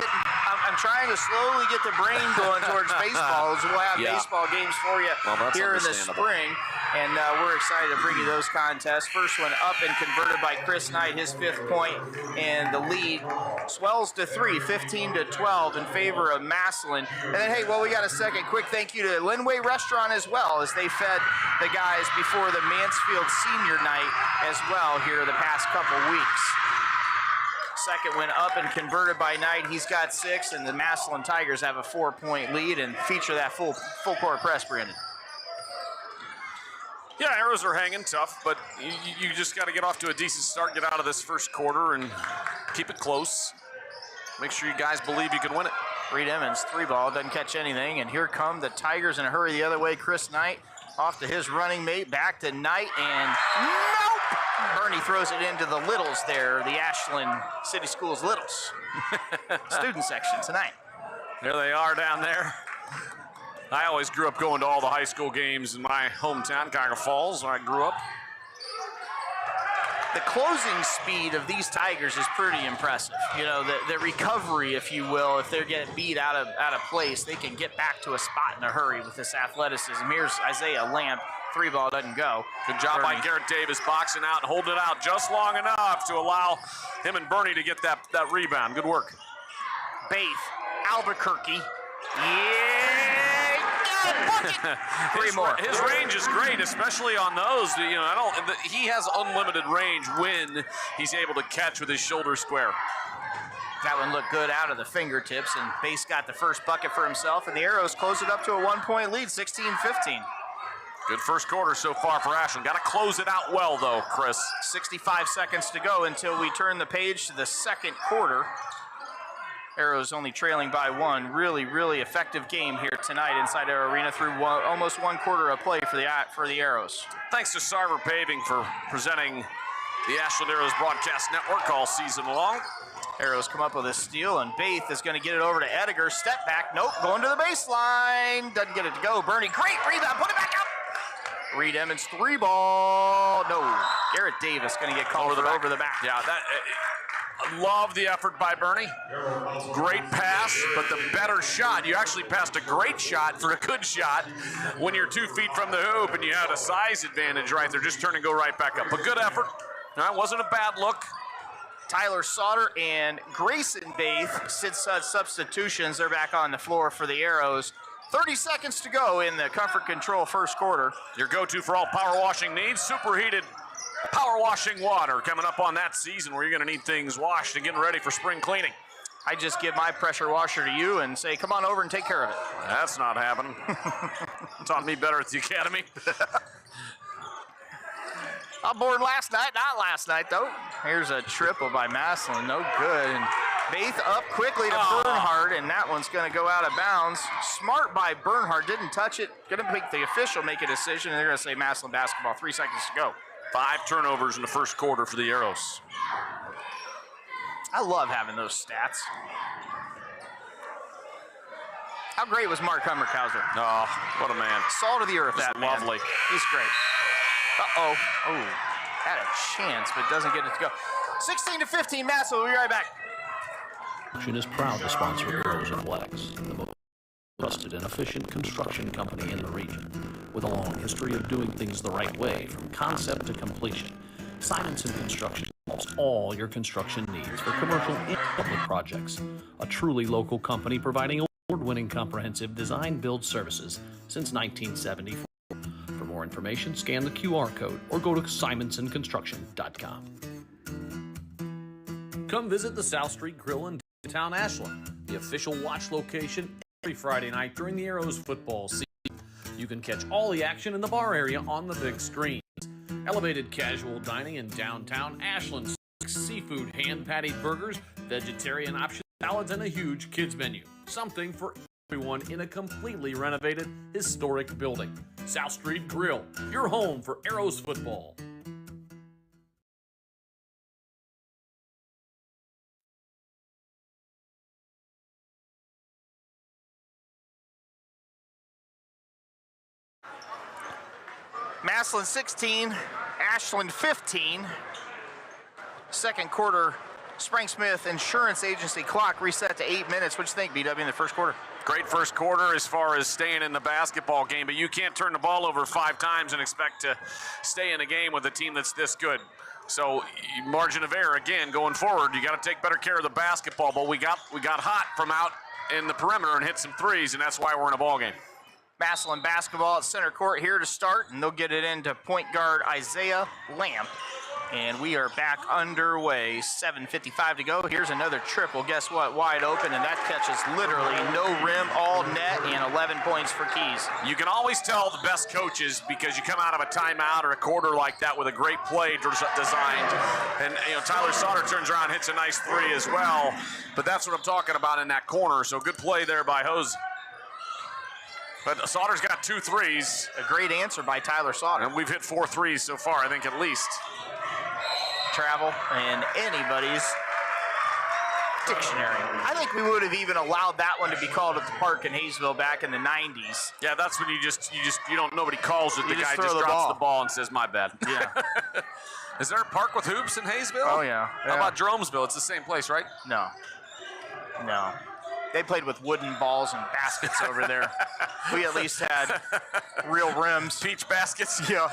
I'm trying to slowly get the brain going towards baseball. We'll have baseball games for you here in the spring. And we're excited to bring you those contests. First one up and converted by Chris Knight, his 5th point, and the lead swells to 3, 15-12 in favor of Massillon. And then, hey, well, we got a second quick thank you to Linway Restaurant as well, as they fed the guys before the Mansfield Senior Night as well here the past couple weeks. Second went up and converted by Knight. He's got 6, and the Massillon Tigers have a 4-point lead and feature that full court press, Brandon. Yeah, Arrows are hanging tough, but you just got to get off to a decent start, get out of this first quarter, and keep it close. Make sure you guys believe you can win it. Reed Emmons, 3-ball, doesn't catch anything, and here come the Tigers in a hurry the other way. Chris Knight off to his running mate, back to Knight, and nope! Bernie throws it into the Littles there, the Ashland City Schools Littles. Student section tonight. There they are down there. I always grew up going to all the high school games in my hometown, Cuyahoga Falls, where I grew up. The closing speed of these Tigers is pretty impressive. You know, the recovery, if you will, if they're getting beat out of place, they can get back to a spot in a hurry with this athleticism. Here's Isaiah Lamp. 3-ball doesn't go. Good job by Garrett Davis boxing out and holding it out just long enough to allow him and Bernie to get that rebound. Good work. Baith, Albuquerque. Yeah! Bucket! 3 more. His range is great, especially on those. You know, he has unlimited range when he's able to catch with his shoulder square. That one looked good out of the fingertips, and Bass got the first bucket for himself, and the Arrows close it up to a 1-point lead, 16-15. Good first quarter so far for Ashland. Got to close it out well, though, Chris. 65 seconds to go until we turn the page to the second quarter. Arrows only trailing by 1. Really, really effective game here tonight inside our arena through almost 1 quarter of play for the Arrows. Thanks to Sarver Paving for presenting the Ashland Arrows Broadcast Network all season long. Arrows come up with a steal, and Baith is going to get it over to Ediger. Step back, nope, going to the baseline. Doesn't get it to go. Bernie, great rebound, put it back up. Reed Emmons, 3-ball, no. Garrett Davis going to get called over the back. Yeah, I love the effort by Bernie. Great pass, but the better shot. You actually passed a great shot for a good shot when you're 2 feet from the hoop and you had a size advantage right there. Just turn and go right back up. But good effort. That wasn't a bad look. Tyler Sauter and Grayson Baith, Sid Sudd substitutions. They're back on the floor for the Arrows. 30 seconds to go in the Comfort Control first quarter. Your go-to for all power washing needs, superheated power washing water coming up on that season where you're going to need things washed and getting ready for spring cleaning. I just give my pressure washer to you and say, come on over and take care of it. That's not happening. Taught me better at the academy. I'm bored last night, not last night though. Here's a triple by Massillon, no good. And Baith up quickly to Bernhardt, and that one's going to go out of bounds. Smart by Bernhardt, didn't touch it. Going to make the official make a decision, and they're going to say Massillon basketball. 3 seconds to go. 5 turnovers in the first quarter for the Arrows. I love having those stats. How great was Mark Hummerkhauser? Oh, what a man. Salt of the earth, that man. Lovely. He's great. Uh-oh. Oh, had a chance, but doesn't get it to go. 16-15, Massillon. We'll be right back. Construction is proud to sponsor Arrows Athletics, the most trusted and efficient construction company in the region. With a long history of doing things the right way, from concept to completion, Simonson Construction solves all your construction needs for commercial and public projects. A truly local company providing award-winning comprehensive design-build services since 1974. For more information, scan the QR code or go to simonsonconstruction.com. Come visit the South Street Grill in downtown Ashland, the official watch location every Friday night during the Arrows football season. You can catch all the action in the bar area on the big screens. Elevated casual dining in downtown Ashland, seafood, hand-patted burgers, vegetarian option salads, and a huge kids menu. Something for everyone in a completely renovated, historic building. South Street Grill, your home for Arrows football. Massillon 16, Ashland 15. Second quarter, Sprague-Smith Insurance Agency clock reset to 8 minutes. What do you think, BW, in the first quarter? Great first quarter as far as staying in the basketball game, but you can't turn the ball over 5 times and expect to stay in a game with a team that's this good. So margin of error, again, going forward, you got to take better care of the basketball, but we got hot from out in the perimeter and hit some threes, and that's why we're in a ball game. Massillon basketball at center court here to start, and they'll get it into point guard Isaiah Lamp. And we are back underway. 7:55 to go. Here's another triple. Guess what? Wide open, and that catches literally no rim, all net, and 11 points for Keys. You can always tell the best coaches because you come out of a timeout or a quarter like that with a great play designed. And Tyler Sauter turns around, hits a nice 3 as well. But that's what I'm talking about in that corner. So good play there by Hose. But Sauter's got 2 threes. A great answer by Tyler Sauter. And we've hit 4 threes so far, I think, at least. Travel and anybody's dictionary. I think we would have even allowed that one to be called at the park in Hayesville back in the 90s. Yeah, that's when nobody calls it. The guy just drops the ball and says, my bad. Yeah. Is there a park with hoops in Hayesville? Oh, yeah. How about Jeromesville? It's the same place, right? No. They played with wooden balls and baskets over there. We at least had real rims. Peach baskets? Yeah.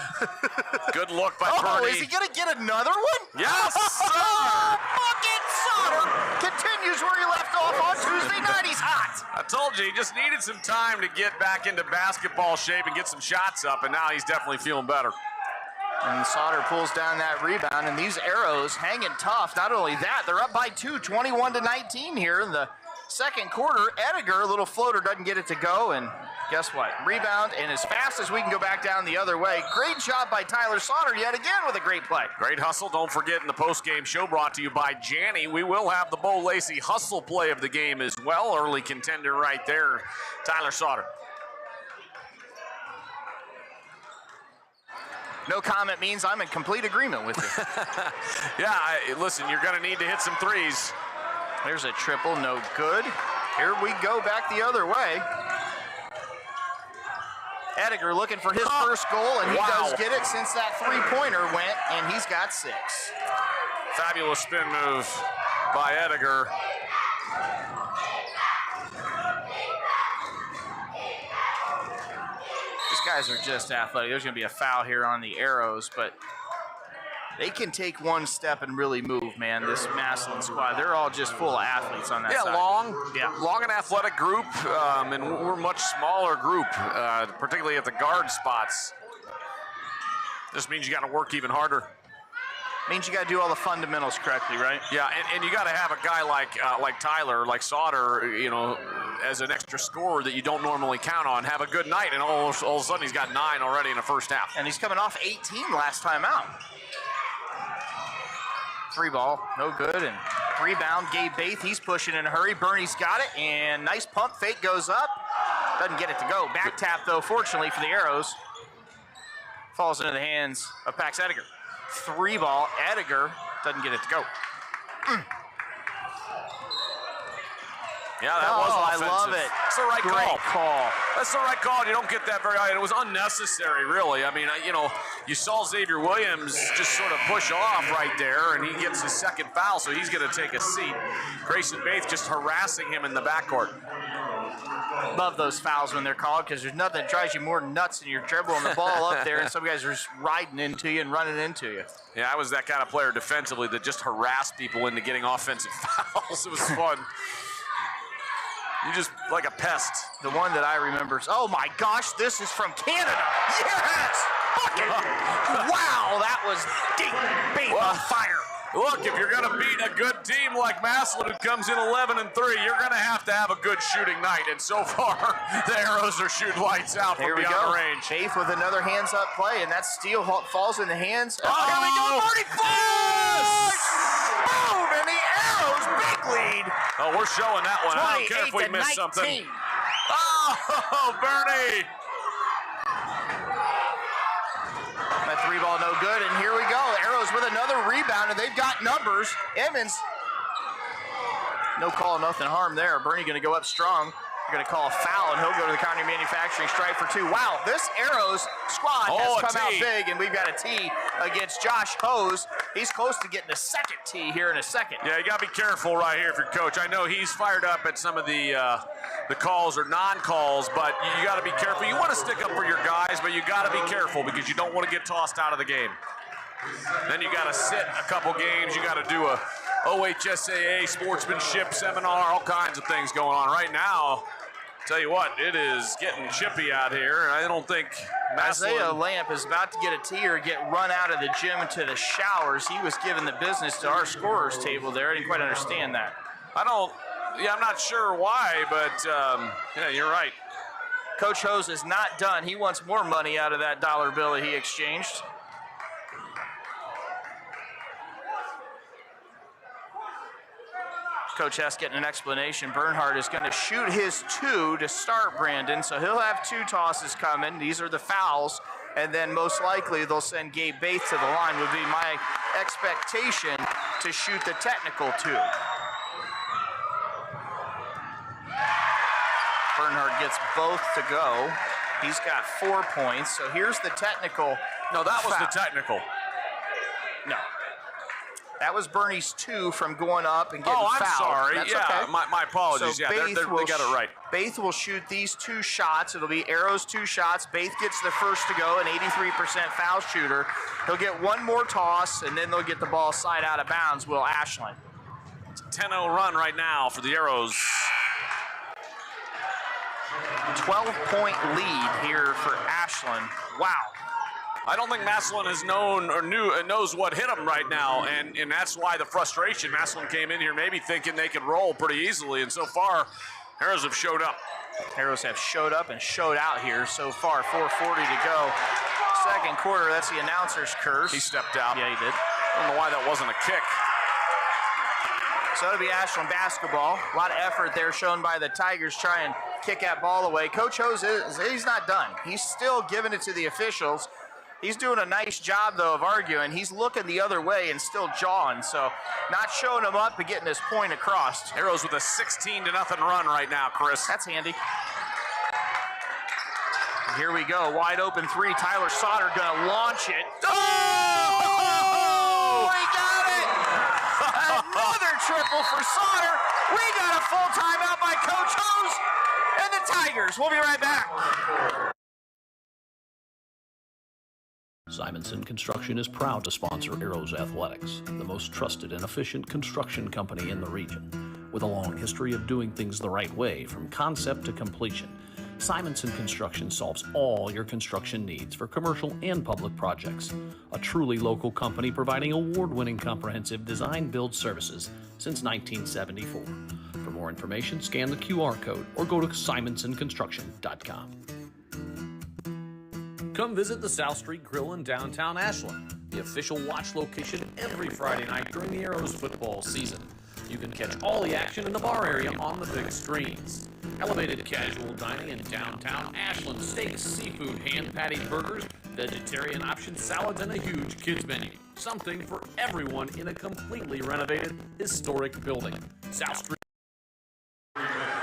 Good look by Purdy. Oh, is he going to get another one? Yes, sir! Bucket Sauter continues where he left off on Tuesday night. He's hot. I told you, he just needed some time to get back into basketball shape and get some shots up, and now he's definitely feeling better. And Sauter pulls down that rebound, and these Arrows hanging tough. Not only that, they're up by 2, 21-19 here in the second quarter. Ediger, a little floater, doesn't get it to go, and guess what? Rebound, and as fast as we can go back down the other way. Great job by Tyler Sauter yet again with a great play. Great hustle. Don't forget, in the post-game show brought to you by Janney, we will have the Bo Lacey hustle play of the game as well. Early contender right there, Tyler Sauter. No comment means I'm in complete agreement with you. Yeah, listen, you're going to need to hit some threes. There's a triple, no good. Here we go back the other way. Ediger looking for his first goal, and he does get it since that three-pointer went, and he's got 6. Fabulous spin move by Ediger. These guys are just athletic. There's going to be a foul here on the Arrows, but they can take one step and really move, man, this Massillon squad. They're all just full of athletes on that side. Long and athletic group, and we're a much smaller group, particularly at the guard spots. This means you got to work even harder. Means you got to do all the fundamentals correctly, right? Yeah, and you got to have a guy like Tyler, like Sauter, as an extra scorer that you don't normally count on. Have a good night, and all of a sudden he's got 9 already in the first half. And he's coming off 18 last time out. 3 ball, no good, and rebound, Gabe Baith, he's pushing in a hurry. Bernie's got it, and nice pump fake goes up. Doesn't get it to go. Back tap, though, fortunately for the Arrows. Falls into the hands of Pax Ediger. 3 ball. Ediger doesn't get it to go. Yeah, that was I offensive. love it. That's the right Great call. That's the right call. You don't get that very high. It was unnecessary, really. I mean, you saw Xavier Williams just sort of push off right there, and he gets his second foul, so he's going to take a seat. Grayson Bates just harassing him in the backcourt. Love those fouls when they're called because there's nothing that drives you more nuts than you're dribbling the ball up there and some guys are just riding into you and running into you. Yeah, I was that kind of player defensively that just harassed people into getting offensive fouls. It was fun. You just like a pest. The one that I remember is, oh my gosh, this is from Canada. Yes! Bucket! Wow, that was deep. Beat on fire. Look, if you're going to beat a good team like Massillon, who comes in 11-3, you're going to have a good shooting night. And so far, the Arrows are shooting lights out from beyond the range. Faith with another hands-up play, and that steal falls in the hands. Oh, here we go, Bernie Fox! Boom, and the Arrows big lead. Oh, we're showing that one. I don't care if we missed something. Oh, Bernie! That 3 ball no good, and here we go. Arrows with another rebound, and they've got numbers. Emmons, no call, nothing harm there. Bernie going to go up strong. They're going to call a foul, and he'll go to the County Manufacturing stripe for 2. Wow, this Arrows squad has come out big, and we've got a tee against Josh Hose. He's close to getting a second tee here in a second. Yeah, you got to be careful right here if you're coach. I know he's fired up at some of the calls or non-calls, but you got to be careful. You want to stick up for your guys, but you got to be careful because you don't want to get tossed out of the game. Then you got to sit a couple games. You got to do a OHSAA sportsmanship seminar, all kinds of things going on. Right now, tell you what, it is getting chippy out here. I don't think Isaiah Lamp is about to get a tee or get run out of the gym to the showers. He was giving the business to our scorers table there. I didn't quite understand that. I'm not sure why, but yeah, you're right. Coach Hose is not done. He wants more money out of that dollar bill that he exchanged. Coach Hess getting an explanation. Bernhardt is going to shoot his 2 to start, Brandon. So he'll have 2 tosses coming. These are the fouls. And then most likely they'll send Gabe Bates to the line would be my expectation to shoot the technical 2. Bernhardt gets both to go. He's got 4 points. So here's the technical. No, that was foul. the technical. No. That was Bernie's 2 from going up and getting fouled. Oh, I'm sorry. That's yeah, okay. my apologies. So yeah, they got it right. Baith will shoot these 2 shots. It'll be Arrows 2 shots. Baith gets the first to go, an 83% foul shooter. He'll get 1 more toss, and then they'll get the ball side out of bounds, Will Ashland. It's a 10-0 run right now for the Arrows. 12-point lead here for Ashland. Wow. I don't think Massillon has known or knows what hit them right now, and that's why the frustration. Massillon came in here maybe thinking they could roll pretty easily, and so far, Arrows have showed up. Arrows have showed up and showed out here so far. 4:40 to go. Second quarter, that's the announcer's curse. He stepped out. Yeah, he did. I don't know why that wasn't a kick. So it'll be Ashland basketball. A lot of effort there shown by the Tigers trying to kick that ball away. Coach Hose, he's not done. He's still giving it to the officials. He's doing a nice job, though, of arguing. He's looking the other way and still jawing, so not showing him up but getting his point across. Arrows with a 16-0 run right now, Chris. That's handy. Here we go, wide open 3. Tyler Sauter gonna launch it. Oh! We got it! Another triple for Sauter. We got a full timeout by Coach Hose and the Tigers. We'll be right back. Simonson Construction is proud to sponsor Arrows Athletics, the most trusted and efficient construction company in the region. With a long history of doing things the right way from concept to completion, Simonson Construction solves all your construction needs for commercial and public projects. A truly local company providing award-winning comprehensive design-build services since 1974. For more information, scan the QR code or go to simonsonconstruction.com. Come visit the South Street Grill in downtown Ashland, the official watch location every Friday night during the Arrows football season. You can catch all the action in the bar area on the big screens. elevated casual dining in downtown Ashland, steaks, seafood, hand-patted burgers, vegetarian options, salads, and a huge kids menu. Something for everyone in a completely renovated, historic building. South Street.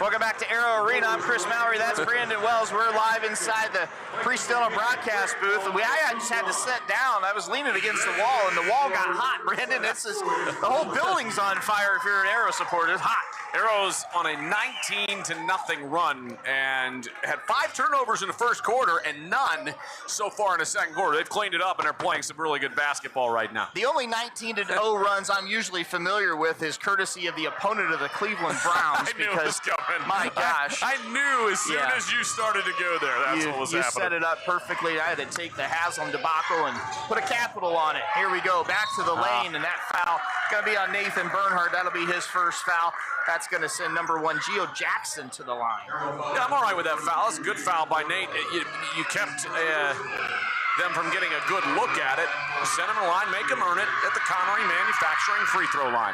Welcome back to Arrow Arena. I'm Chris Mallory. That's Brandon Wells. We're live inside the Pre-Stella broadcast booth. I just had to sit down. I was leaning against the wall, and the wall got hot, Brandon. The whole building's on fire if you're an Arrow supporter. It's hot. Arrows on a 19-0 run and had 5 turnovers in the first quarter and none so far in the second quarter. They've cleaned it up and they're playing some really good basketball right now. The only 19-0 runs I'm usually familiar with is courtesy of the opponent of the Cleveland Browns. I knew it was coming. My gosh. I knew as soon as you started to go there, that's what was happening. You set it up perfectly. I had to take the Haslam debacle and put a capital on it. Here we go, back to the lane, and that foul going to be on Nathan Bernhardt. That'll be his first foul. That's going to send number 1, Gio Jackson, to the line. Yeah, I'm all right with that foul. It's a good foul by Nate. You kept them from getting a good look at it. Send them to the line, make them earn it at the Connery Manufacturing free throw line.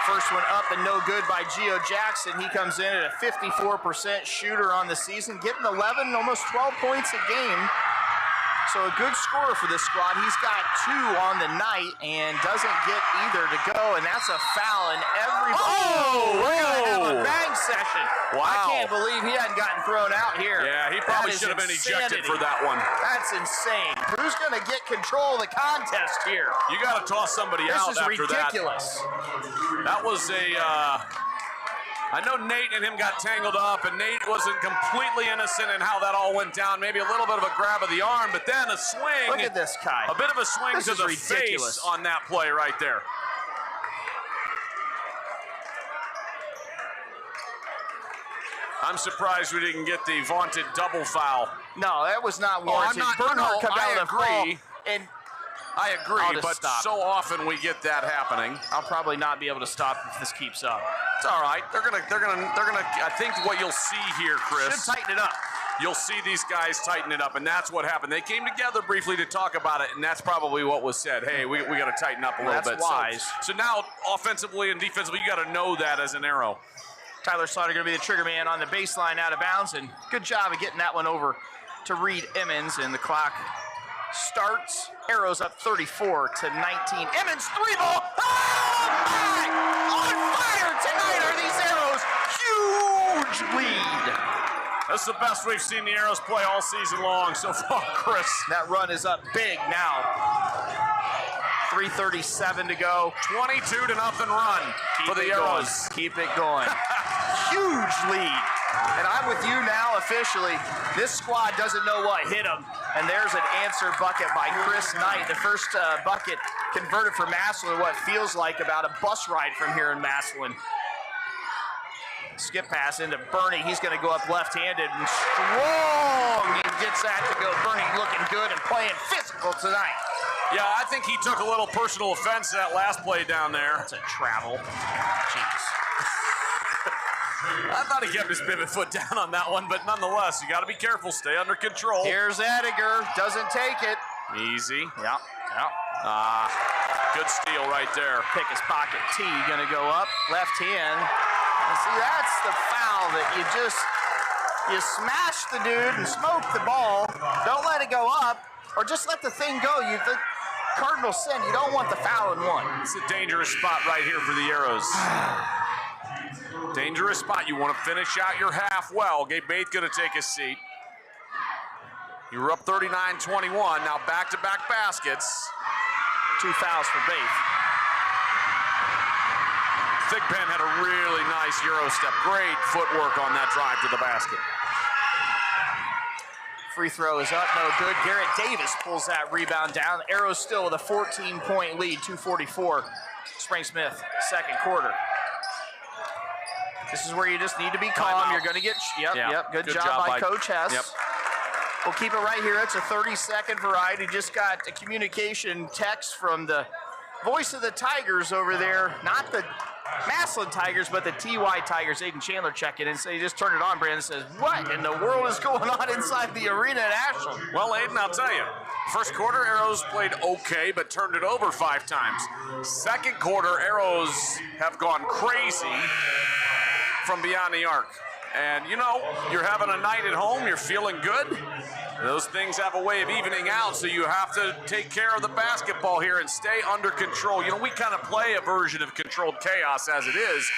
First one up and no good by Gio Jackson. He comes in at a 54% shooter on the season, getting 11, almost 12 points a game. So a good scorer for this squad. He's got 2 on the night and doesn't get either to go, and that's a foul. And we're gonna have a bang session. Wow. I can't believe he hadn't gotten thrown out here. Yeah, he probably should have been ejected for that one. That's insane. Who's gonna get control of the contest here? You got to toss somebody out after that. This is ridiculous. That was I know Nate and him got tangled up, and Nate wasn't completely innocent in how that all went down. Maybe a little bit of a grab of the arm, but then a swing. Look at this guy. A bit of a swing to the face on that play right there. I'm surprised we didn't get the vaunted double foul. No, that was not warranted. Bernhardt come down the agree. And I agree, but so often we get that happening. I'll probably not be able to stop if this keeps up. It's all right. They're gonna. I think what you'll see here, Chris. Should tighten it up. You'll see these guys tighten it up, and that's what happened. They came together briefly to talk about it, and that's probably what was said. Hey, we got to tighten up a little bit. That's wise. So now, offensively and defensively, you got to know that as an Arrow. Tyler Slaughter going to be the trigger man on the baseline out of bounds, and good job of getting that one over to Reed Emmons, and the clock starts. Arrows up 34-19. Emmons 3-ball. Oh my! On fire tonight are these Arrows. Huge lead. That's the best we've seen the Arrows play all season long so far, Chris. That run is up big now. 3:37 to go. 22-0 run for the Arrows. Keep it going. Huge lead. And I'm with you now officially. This squad doesn't know what hit them. And there's an answer bucket by Chris Knight. The first bucket converted for Massillon, what feels like about a bus ride from here in Massillon. Skip pass into Bernie. He's going to go up left-handed and strong. He gets that to go. Bernie looking good and playing physical tonight. Yeah, I think he took a little personal offense to that last play down there. That's a travel. Jeez. I thought he kept his pivot foot down on that one, but nonetheless, you got to be careful. Stay under control. Here's Ediger. Doesn't take it. Easy. Yeah. Good steal right there. Pick his pocket. T going to go up. Left hand. And see, that's the foul that you smash the dude and smoke the ball. Don't let it go up, or just let the thing go. The Cardinals sin. You don't want the foul in one. It's a dangerous spot right here for the Arrows. Dangerous spot. You want to finish out your half well. Gabe Bates going to take his seat. You were up 39-21. Now back-to-back baskets. 2 fouls for Bates. Thigpen had a really nice Euro step. Great footwork on that drive to the basket. Free throw is up, no good. Garrett Davis pulls that rebound down. Arrows still with a 14-point lead, 2:44. Spring Smith, second quarter. This is where you just need to be calm. You're going to get, good job by Coach Hess. Yep. We'll keep it right here. It's a 30-second variety. Just got a communication text from the voice of the Tigers over there, not the Massillon Tigers, but the TY Tigers. Aiden Chandler checking in. So he just turned it on, Brandon says, what in the world is going on inside the arena at Ashland? Well, Aiden, I'll tell you. First quarter, Arrows played okay, but turned it over 5 times. Second quarter, Arrows have gone crazy from beyond the arc. And, you know, you're having a night at home, you're feeling good. Those things have a way of evening out, so you have to take care of the basketball here and stay under control. You know, we kind of play a version of controlled chaos as it is,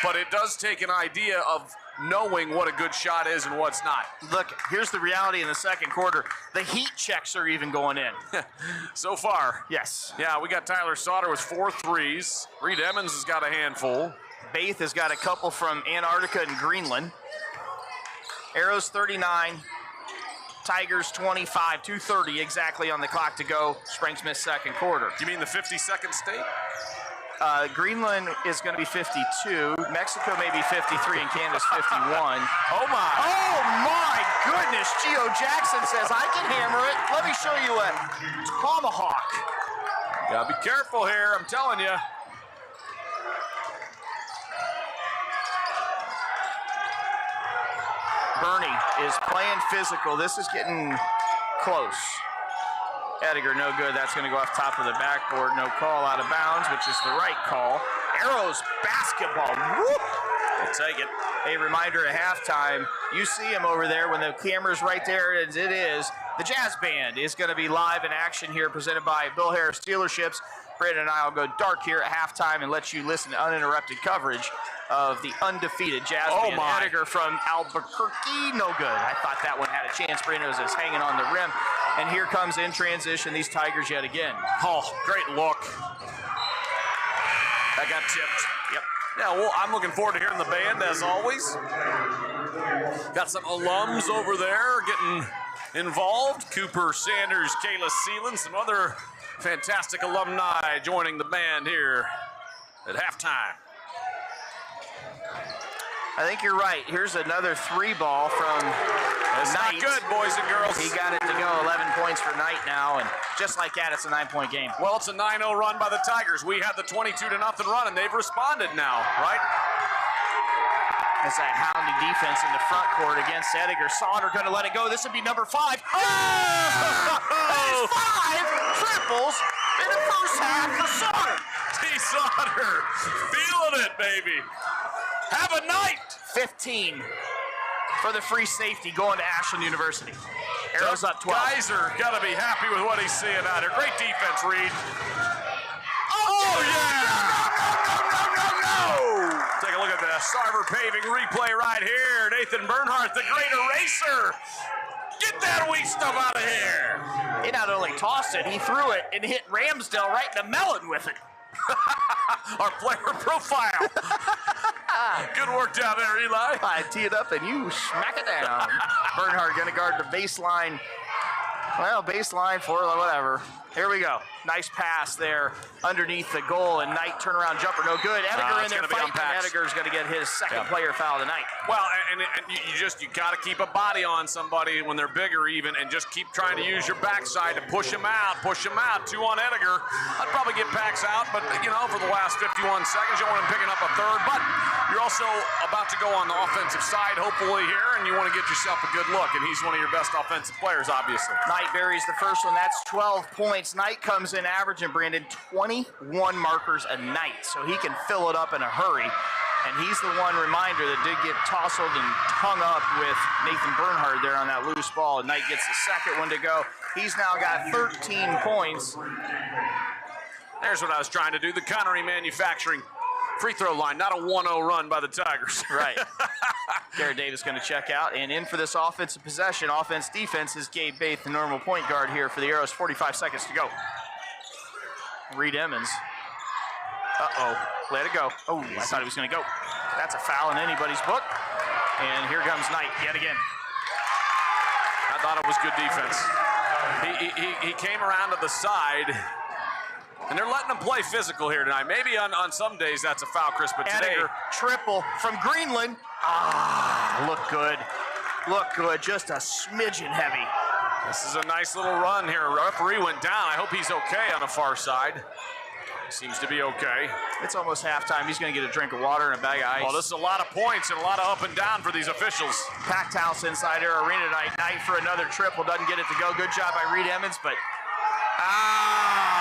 but it does take an idea of knowing what a good shot is and what's not. Look, here's the reality in the second quarter. The heat checks are even going in. So far. Yes. Yeah, we got Tyler Sauter with 4 threes. Reed Emmons has got a handful. Baith has got a couple from Antarctica and Greenland. Arrows 39, Tigers 25, 2:30 exactly on the clock to go. Spring Smith second quarter. You mean the 52nd state? Greenland is going to be 52. Mexico may be 53 and Canada's 51. Oh my. Oh my goodness. Gio Jackson says, I can hammer it. Let me show you a tomahawk. Gotta be careful here, I'm telling you. Bernie is playing physical. This is getting close. Ediger, no good. That's going to go off top of the backboard. No call, out of bounds, which is the right call. Arrows basketball. Whoop! We'll take it. A reminder at halftime, you see him over there when the camera's right there, as it is. The Jazz Band is going to be live in action here, presented by Bill Harris Dealerships. Brandon and I will go dark here at halftime and let you listen to uninterrupted coverage of the undefeated Jazz Band. Ediger from Albuquerque, no good. I thought that one had a chance. Brandon was just hanging on the rim. And here comes in transition these Tigers yet again. Oh, great look. That got tipped. Yep. Yeah, well, I'm looking forward to hearing the band as always. Got some alums over there getting involved. Cooper Sanders, Kayla Seelan, some other fantastic alumni joining the band here at halftime. I think you're right. Here's another 3-ball from It's Knight. not good, boys and girls. He got it to go. 11 points for Knight now, and just like that, it's a 9-point game. Well, it's a 9-0 run by the Tigers. We had the 22-0 run, and they've responded now, right? It's a hounding defense in the front court against Ediger. Sauter going to let it go. This would be number 5. Oh! That is 5 triples in the first half for Sauter. T. Sauter, feeling it, baby. Have a night. 15 for the free safety going to Ashland University. Arrows up 12. Geyser got to be happy with what he's seeing out here. Great defense, Reed. Oh, yeah! Take a look at the Sarver Paving replay right here. Nathan Bernhardt, the great eraser. Get that weak stuff out of here. He not only tossed it, he threw it and hit Ramsdale right in the melon with it. Our player profile. Good work down there, Eli. I tee it up and you smack it down. Bernhardt going to guard the baseline. Well, baseline for whatever. Here we go. Nice pass there underneath the goal, and Knight turnaround jumper, no good. Ediger in there fighting. Ediger's going to get his second player foul tonight. Well, and you got to keep a body on somebody when they're bigger even, and just keep trying to use your backside to push them out. 2 on Ediger. I'd probably get Pax out, but you know, for the last 51 seconds, you don't want him picking up a third, but you're also about to go on the offensive side, hopefully here, and you want to get yourself a good look, and he's one of your best offensive players, obviously. Knight buries the first one. That's 12 points. Knight comes in averaging, Brandon, 21 markers a night, so he can fill it up in a hurry. And he's the one reminder that did get tousled and hung up with Nathan Bernhardt there on that loose ball. And Knight gets the second one to go. He's now got 13 points. There's what I was trying to do, the Connery Manufacturing free throw line, not a 1-0 run by the Tigers. Right. Garrett Davis going to check out. And in for this offensive possession, offense-defense, is Gabe Baith, the normal point guard here for the Arrows. 45 seconds to go. Reed Emmons. Uh-oh. Let it go. Oh, I thought he was going to go. That's a foul in anybody's book. And here comes Knight yet again. I thought it was good defense. He came around to the side, and they're letting him play physical here tonight. Maybe on some days that's a foul, Chris, but today... Ediger, triple from Greenland. Ah, look good. Look good. Just a smidgen heavy. This is a nice little run here. Referee went down. I hope he's okay on the far side. Seems to be okay. It's almost halftime. He's going to get a drink of water and a bag of ice. Well, this is a lot of points and a lot of up and down for these officials. Packed house inside our arena tonight. Knight for another triple. Doesn't get it to go. Good job by Reed Emmons, but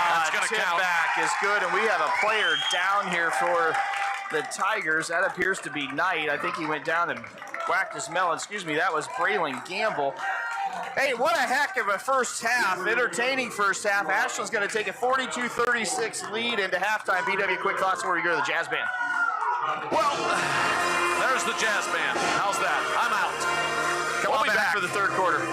that's going to tip count. Back is good, and we have a player down here for the Tigers. That appears to be Knight. I think he went down and whacked his melon. Excuse me, that was Braylon Gamble. Hey, what a heck of a first half. Entertaining first half. Ashland's going to take a 42-36 lead into halftime. BW, quick thoughts before we go to the Jazz Band. Well, there's the Jazz Band. How's that? I'm out. Come on back for the third quarter.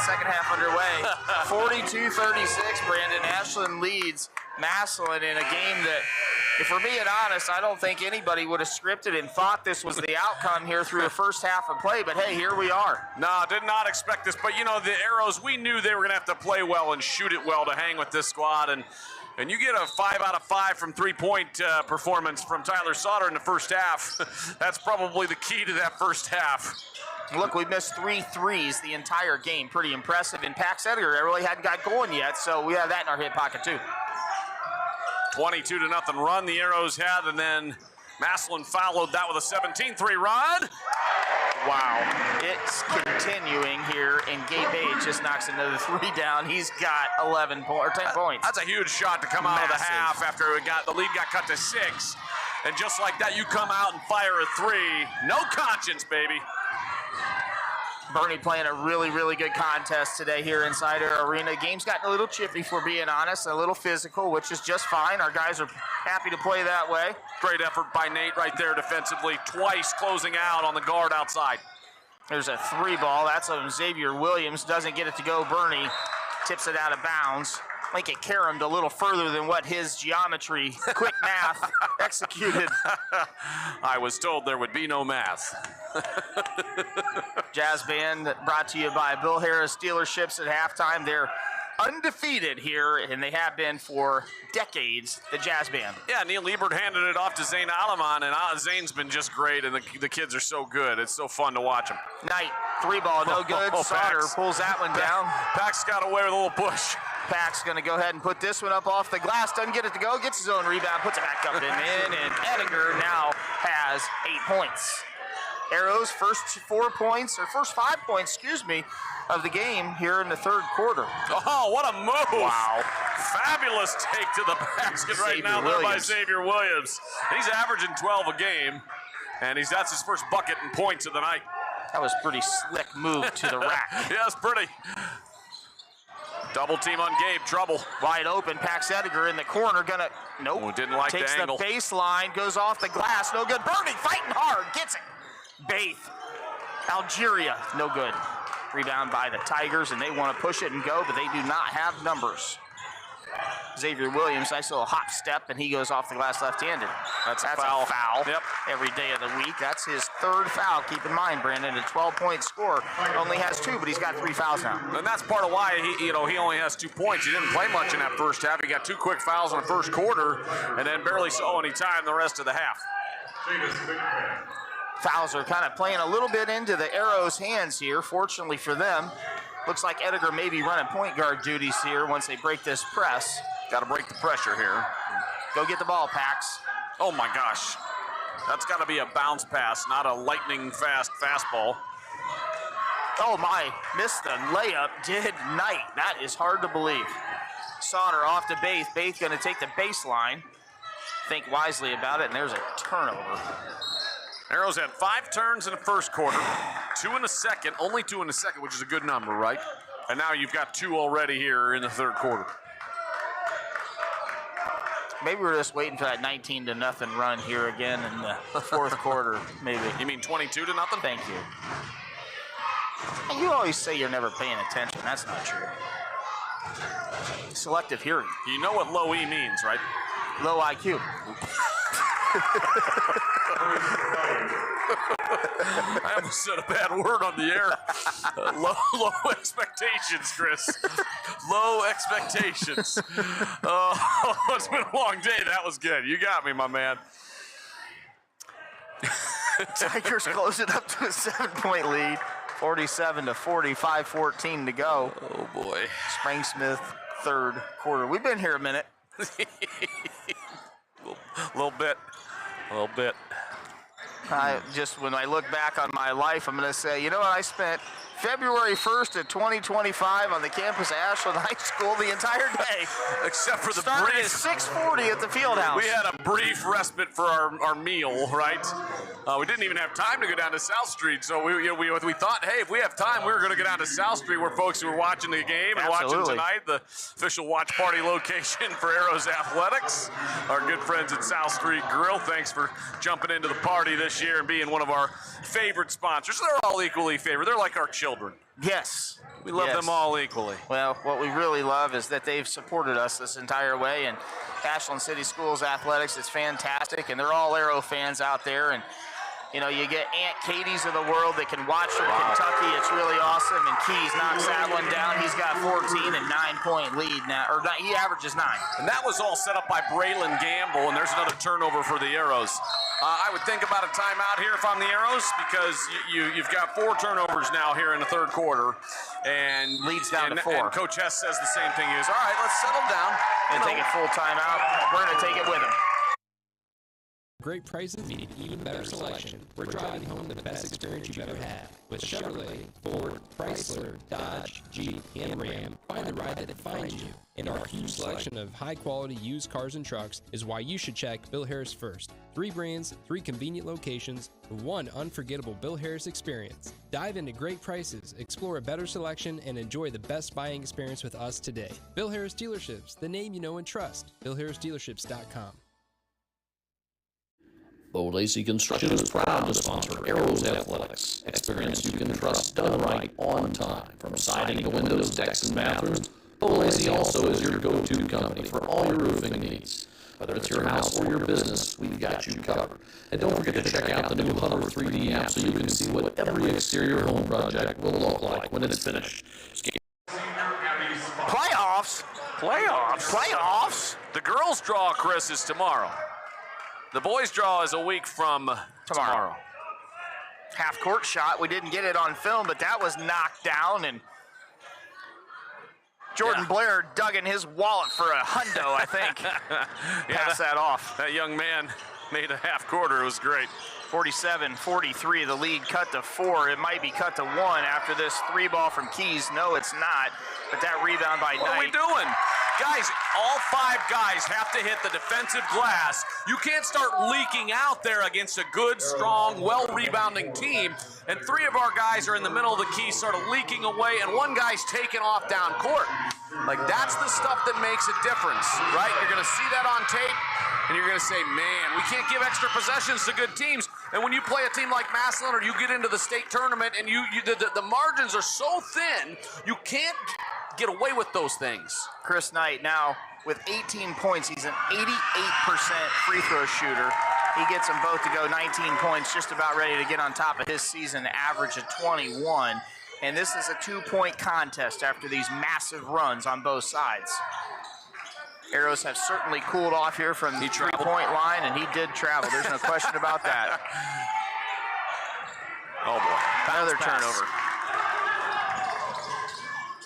second half underway. 42-36, Brandon. Ashland leads Massillon in a game that, if we're being honest, I don't think anybody would have scripted and thought this was the outcome here through the first half of play, but hey, here we are. No, did not expect this, but you know, the Arrows, we knew they were going to have to play well and shoot it well to hang with this squad, and you get a 5 out of 5 from three-point performance from Tyler Sauter in the first half. That's probably the key to that first half. Look, we missed 3 threes the entire game. Pretty impressive. And Pax Edgar really hadn't got going yet, so we have that in our hip pocket too. 22-0 run the Arrows had, and then Massillon followed that with a 17-3 run. Wow. It's continuing here, and Gabe Page just knocks another 3 down. He's got 10 points. That's a huge shot to come out of the half after the lead got cut to 6. And just like that, you come out and fire a 3. No conscience, baby. Bernie playing a really, really good contest today here inside our arena. Game's gotten a little chippy, if we're being honest, a little physical, which is just fine. Our guys are happy to play that way. Great effort by Nate right there defensively, twice closing out on the guard outside. There's a 3 ball. That's on Xavier Williams. Doesn't get it to go. Bernie tips it out of bounds. I think it caromed a little further than what his geometry, quick math, executed. I was told there would be no math. Jazz Band brought to you by Bill Harris Dealerships at halftime. They're undefeated here, and they have been for decades, the Jazz Band. Yeah, Neil Liebert handed it off to Zane Alaman, and Zane's been just great, and the kids are so good. It's so fun to watch them. Knight, 3 ball, no good. Sauter pulls that one down. Pax got away with a little push. Pax going to go ahead and put this one up off the glass. Doesn't get it to go. Gets his own rebound. Puts it back up and in. And Edinger now has 8 points. Arrows first 5 points, of the game here in the third quarter. Oh, what a move. Wow. Fabulous take to the basket right now there by Xavier Williams. He's averaging 12 a game, and that's his first bucket and points of the night. That was a pretty slick move to the rack. Yes, pretty. Double team on Gabe, trouble. Wide open, Pax Edinger in the corner, nope. Oh, didn't like Takes the angle. Takes the baseline, goes off the glass, no good. Bernie fighting hard, gets it. Baith, Algeria, no good. Rebound by the Tigers, and they want to push it and go, but they do not have numbers. Xavier Williams, nice little hop step, and he goes off the glass left-handed. That's a foul. Yep. Every day of the week. That's his 3rd foul. Keep in mind, Brandon, a 12-point score. Only has 2, but he's got 3 fouls now. And that's part of why he only has 2 points. He didn't play much in that first half. He got 2 quick fouls in the first quarter, and then barely saw any time the rest of the half. Fouls are kind of playing a little bit into the Arrows' hands here, fortunately for them. Looks like Edinger may be running point guard duties here once they break this press. Got to break the pressure here. Go get the ball, Pax. Oh my gosh. That's got to be a bounce pass, not a lightning fast fastball. Oh my, missed the layup, did Knight. That is hard to believe. Sauter off to Baith. Baith going to take the baseline. Think wisely about it, and there's a turnover. Arrows had 5 turns in the first quarter, 2 in the second, only 2 in the second, which is a good number, right? And now you've got 2 already here in the third quarter. Maybe we're just waiting for that 19-0 run here again in the fourth quarter, maybe. You mean 22-0? Thank you. And you always say you're never paying attention. That's not true. Selective hearing. You know what low E means, right? Low IQ. I almost said a bad word on the air. Low expectations, Chris. Low expectations. Oh, it's been a long day. That was good. You got me, my man. Tigers close it up to a 7-point lead. 47-40, 5:14 to go. Oh, boy. Sprangsmith, third quarter. We've been here a minute. A little bit. When I look back on my life, I'm going to say, you know what, I spent February 1st of 2025 on the campus of Ashland High School the entire day. Except for the Started brief. at 6:40 at the field house. We had a brief respite for our meal, right? We didn't even have time to go down to South Street, so we thought, hey, if we have time, we were going to go down to South Street where folks who were watching the game and Absolutely. watching tonight, the official watch party location for Arrows Athletics. Our good friends at South Street Grill, thanks for jumping into the party this year and being one of our favorite sponsors. They're all equally favored. They're like our children. Yes. We love them all equally. Well, what we really love is that they've supported us this entire way, and Ashland City Schools Athletics is fantastic, and they're all Arrow fans out there. And you know, you get Aunt Katie's of the world that can watch from Kentucky. It's really awesome. And Keys knocks that one down. He's got 14 and 9-point lead now, or he averages 9. And that was all set up by Braylon Gamble, and there's another turnover for the Arrows. I would think about a timeout here if I'm the Arrows, because you've got 4 turnovers now here in the third quarter. And leads down to 4. And Coach Hess says the same thing. He goes, all right, let's settle down. And take a full timeout. We're going to take it with him. Great prices mean even better selection. We're driving home the best experience you've ever had. With Chevrolet, Ford, Chrysler, Dodge, Jeep, and Ram, find the ride that defines you. And our huge selection of high-quality used cars and trucks is why you should check Bill Harris first. 3 brands, 3 convenient locations, 1 unforgettable Bill Harris experience. Dive into great prices, explore a better selection, and enjoy the best buying experience with us today. Bill Harris Dealerships, the name you know and trust. BillHarrisDealerships.com. Bo Lacey Construction is proud to sponsor Arrows Athletics. Experience you can trust done right on time. From siding to windows, decks, and bathrooms, Bo Lacey also is your go-to company for all your roofing needs. Whether it's your house or your business, we've got you covered. And don't forget to check out the new Hover 3D app so you can see what every exterior home project will look like when it's finished. Playoffs? Playoffs? The girls' draw, Chris, is tomorrow. The boys' draw is a week from tomorrow. Half-court shot. We didn't get it on film, but that was knocked down, and Jordan Blair dug in his wallet for a hundo, I think. Pass that off. That young man made a half-quarter. It was great. 47-43, the lead cut to 4. It might be cut to 1 after this 3-ball from Keys. No, it's not, but that rebound by Knight. What are we doing? Guys, all 5 guys have to hit the defensive glass. You can't start leaking out there against a good, strong, well-rebounding team. And 3 of our guys are in the middle of the key, sort of leaking away, and 1 guy's taking off down court. Like, that's the stuff that makes a difference, right? You're going to see that on tape, and you're going to say, man, we can't give extra possessions to good teams. And when you play a team like Massillon or you get into the state tournament and the margins are so thin, you can't get away with those things. Chris Knight now with 18 points. He's an 88% free throw shooter. He gets them both to go 19 points, just about ready to get on top of his season average of 21. And this is a 2-point contest after these massive runs on both sides. Arrows have certainly cooled off here from the 3-point line, and he did travel. There's no question about that. Oh, boy. Another turnover.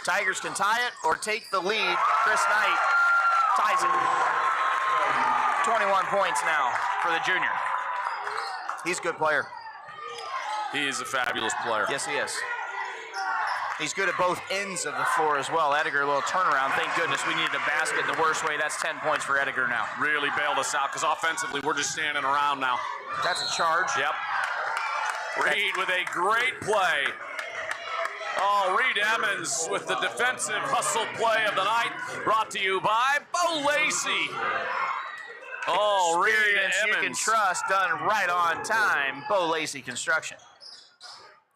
Tigers can tie it or take the lead. Chris Knight ties it. 21 points now for the junior. He's a good player. He is a fabulous player. Yes, he is. He's good at both ends of the floor as well. Edgar, a little turnaround. Thank goodness we needed a basket the worst way. That's 10 points for Edgar now. Really bailed us out because offensively we're just standing around now. That's a charge. Yep. Reed with a great play. Oh, Reed Emmons with the defensive hustle play of the night, brought to you by Bo Lacey. Oh, Reed Experience Emmons. you can trust, done right on time. Bo Lacey Construction.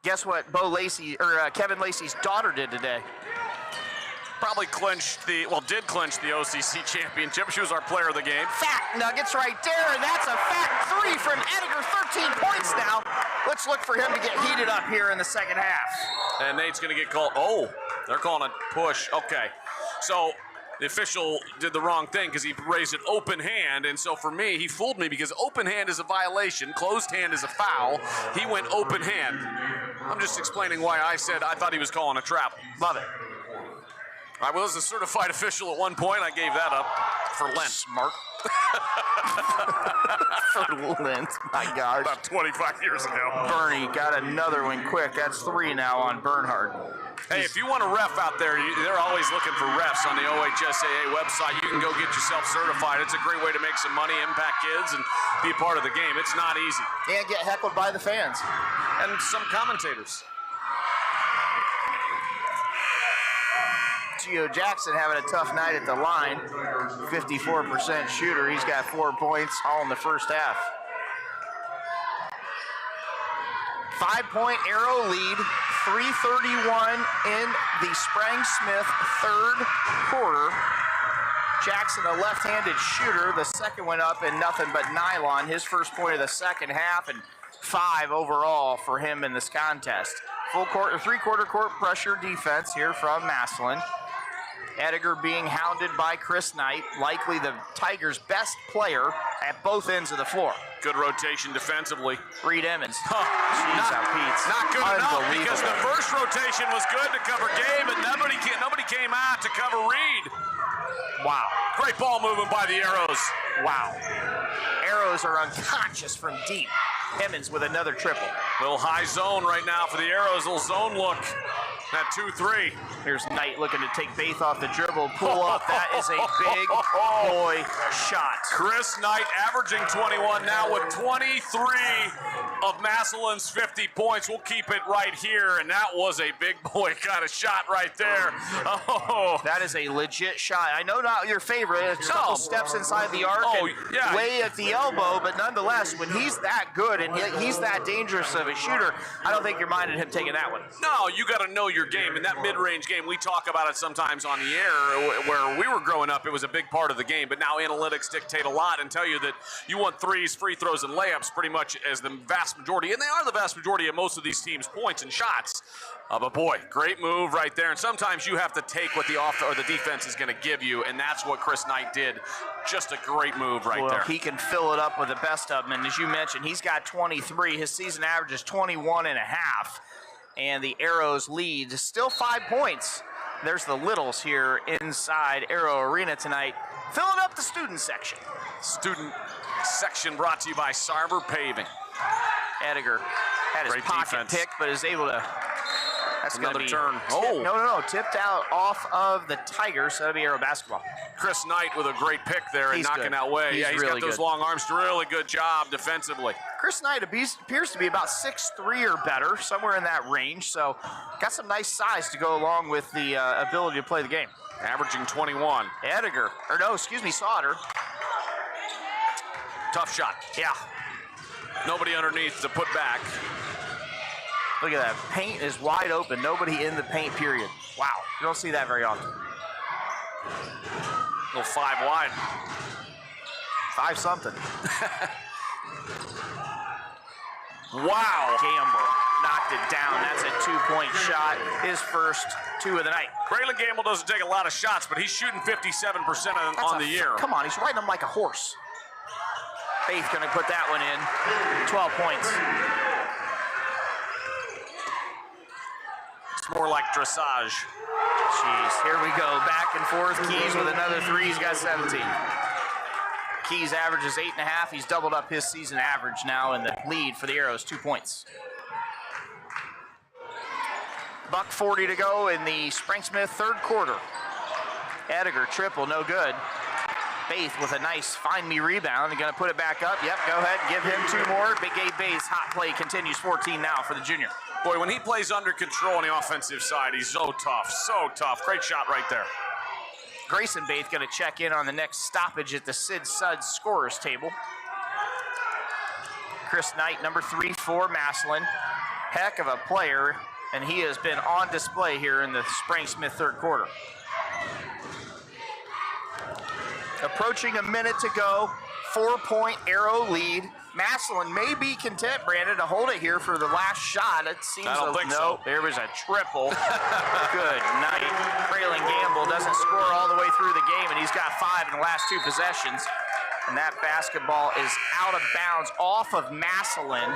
Guess what Kevin Lacey's daughter did today? Probably did clinch the OCC championship. She was our player of the game. Fact Nuggets right there, and that's a fact 3 from Edgar, 13 points now. Let's look for him to get heated up here in the second half. And Nate's going to get called. Oh, they're calling a push. Okay. So the official did the wrong thing because he raised an open hand. And so for me, he fooled me because open hand is a violation. Closed hand is a foul. He went open hand. I'm just explaining why I said I thought he was calling a travel. Love it. I was a certified official at one point. I gave that up for Lent. Smart. For Lent, my gosh. About 25 years ago. Bernie got another one quick. That's 3 now on Bernhard. Hey, if you want a ref out there, they're always looking for refs on the OHSAA website. You can go get yourself certified. It's a great way to make some money, impact kids, and be a part of the game. It's not easy. And get heckled by the fans. And some commentators. Gio Jackson having a tough night at the line. 54% shooter. He's got 4 points all in the first half. 5-point Arrow lead. 3:31 in the Sprang-Smith third quarter. Jackson, a left-handed shooter. The second went up and nothing but nylon. His first point of the second half, and 5 overall for him in this contest. Full court or three-quarter court pressure defense here from Massillon. Ediger being hounded by Chris Knight, likely the Tigers' best player at both ends of the floor. Good rotation defensively. Reed Emmons. Jeez, not good enough, because the first rotation was good to cover Gabe, and nobody came out to cover Reed. Wow. Great ball movement by the Arrows. Wow. Arrows are unconscious from deep. Emmons with another triple. Little high zone right now for the Arrows. Little zone look. That 2-3. Here's Knight looking to take Baith off the dribble, pull up. That is a big boy shot. Chris Knight averaging 21 now with 23 of Massillon's 50 points. We'll keep it right here, and that was a big boy kind of shot right there. Oh, that is a legit shot. I know not your favorite. It's a couple steps inside the arc and way at the elbow, but nonetheless, when he's that good and he's that dangerous of a shooter, I don't think you're minding him taking that one. No, you got to know your game. In that mid-range game, we talk about it sometimes on the air. Where we were growing up, it was a big part of the game, but now analytics dictate a lot and tell you that you want threes, free throws, and layups pretty much as the vast majority, and they are the vast majority of most of these teams' points and shots. But boy, great move right there. And sometimes you have to take what the defense is going to give you, and that's what Chris Knight did. Just a great move right there. He can fill it up with the best of them, and as you mentioned, he's got 23. His season average is 21 and a half. And the Arrows lead, still 5 points. There's the Littles here inside Arrow Arena tonight, filling up the student section. Student section brought to you by Sarver Paving. Ediger had his pocket pick, but is able to. That's another turn. No, tipped out off of the Tigers. So that'll be Arrow basketball. Chris Knight with a great pick there and knocking that way. He's really got those long arms. Really good job defensively. Chris Knight appears to be about 6'3" or better, somewhere in that range. So got some nice size to go along with the ability to play the game. Averaging 21. Sauter. Tough shot. Yeah. Nobody underneath to put back. Look at that. Paint is wide open. Nobody in the paint, period. Wow. You don't see that very often. Little 5 wide. 5 something. Wow. Gamble knocked it down. That's a 2-point shot. His first 2 of the night. Braylon Gamble doesn't take a lot of shots, but he's shooting 57% on the year. Come on, he's riding them like a horse. Faith going to put that one in. 12 points. More like dressage. Jeez, here we go. Back and forth. Keys with another 3. He's got 17. Keys averages 8.5. He's doubled up his season average now in the lead for the Arrows. 2 points. $1:40 to go in the Sprang-Smith third quarter. Ediger triple, no good. Baith with a nice find-me rebound. They're going to put it back up. Yep, go ahead. Give him 2 more. Big Gabe Baith's hot play continues. 14 now for the junior. Boy, when he plays under control on the offensive side, he's so tough, so tough. Great shot right there. Grayson Baith going to check in on the next stoppage at the Sid Suds scorers table. Chris Knight, number 3 for Massillon. Heck of a player, and he has been on display here in the Sprang-Smith third quarter. Approaching a minute to go, 4-point Arrow lead. Massillon may be content, Brandon, to hold it here for the last shot. It seems I don't think so. There was a triple. Good night. Braylon Gamble doesn't score all the way through the game, and he's got 5 in the last 2 possessions. And that basketball is out of bounds off of Massillon.